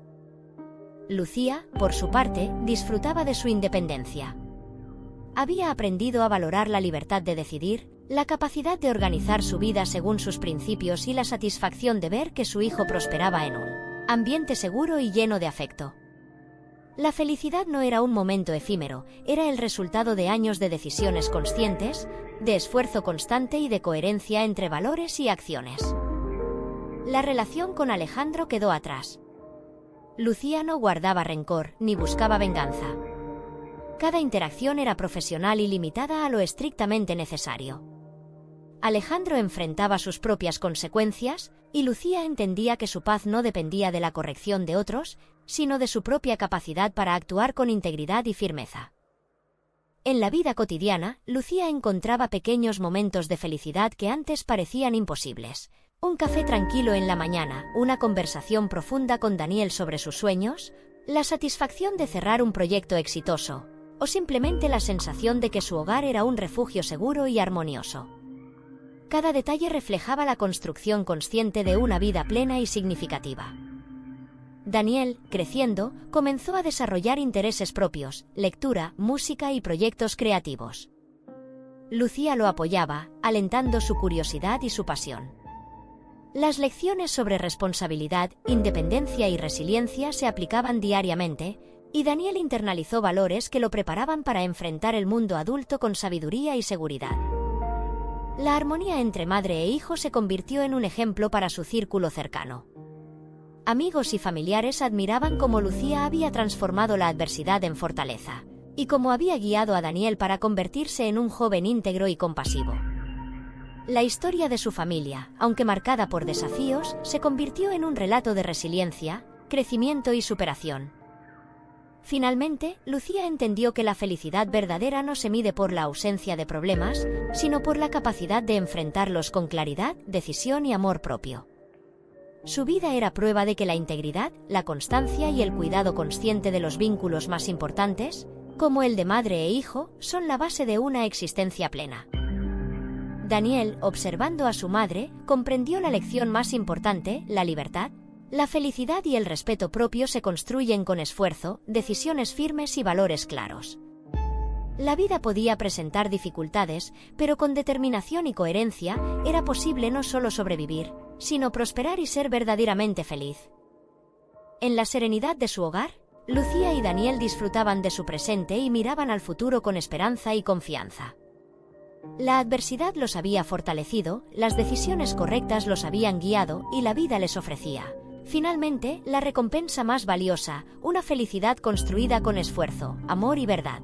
Lucía, por su parte, disfrutaba de su independencia. Había aprendido a valorar la libertad de decidir, la capacidad de organizar su vida según sus principios y la satisfacción de ver que su hijo prosperaba en un ambiente seguro y lleno de afecto. La felicidad no era un momento efímero, era el resultado de años de decisiones conscientes, de esfuerzo constante y de coherencia entre valores y acciones. La relación con Alejandro quedó atrás. Lucía no guardaba rencor, ni buscaba venganza. Cada interacción era profesional y limitada a lo estrictamente necesario. Alejandro enfrentaba sus propias consecuencias, y Lucía entendía que su paz no dependía de la corrección de otros, sino de su propia capacidad para actuar con integridad y firmeza. En la vida cotidiana, Lucía encontraba pequeños momentos de felicidad que antes parecían imposibles. Un café tranquilo en la mañana, una conversación profunda con Daniel sobre sus sueños, la satisfacción de cerrar un proyecto exitoso, o simplemente la sensación de que su hogar era un refugio seguro y armonioso. Cada detalle reflejaba la construcción consciente de una vida plena y significativa. Daniel, creciendo, comenzó a desarrollar intereses propios, lectura, música y proyectos creativos. Lucía lo apoyaba, alentando su curiosidad y su pasión. Las lecciones sobre responsabilidad, independencia y resiliencia se aplicaban diariamente, y Daniel internalizó valores que lo preparaban para enfrentar el mundo adulto con sabiduría y seguridad. La armonía entre madre e hijo se convirtió en un ejemplo para su círculo cercano. Amigos y familiares admiraban cómo Lucía había transformado la adversidad en fortaleza, y cómo había guiado a Daniel para convertirse en un joven íntegro y compasivo. La historia de su familia, aunque marcada por desafíos, se convirtió en un relato de resiliencia, crecimiento y superación. Finalmente, Lucía entendió que la felicidad verdadera no se mide por la ausencia de problemas, sino por la capacidad de enfrentarlos con claridad, decisión y amor propio. Su vida era prueba de que la integridad, la constancia y el cuidado consciente de los vínculos más importantes, como el de madre e hijo, son la base de una existencia plena. Daniel, observando a su madre, comprendió la lección más importante, la libertad. La felicidad y el respeto propio se construyen con esfuerzo, decisiones firmes y valores claros. La vida podía presentar dificultades, pero con determinación y coherencia era posible no solo sobrevivir, sino prosperar y ser verdaderamente feliz. En la serenidad de su hogar, Lucía y Daniel disfrutaban de su presente y miraban al futuro con esperanza y confianza. La adversidad los había fortalecido, las decisiones correctas los habían guiado y la vida les ofrecía, finalmente, la recompensa más valiosa, una felicidad construida con esfuerzo, amor y verdad.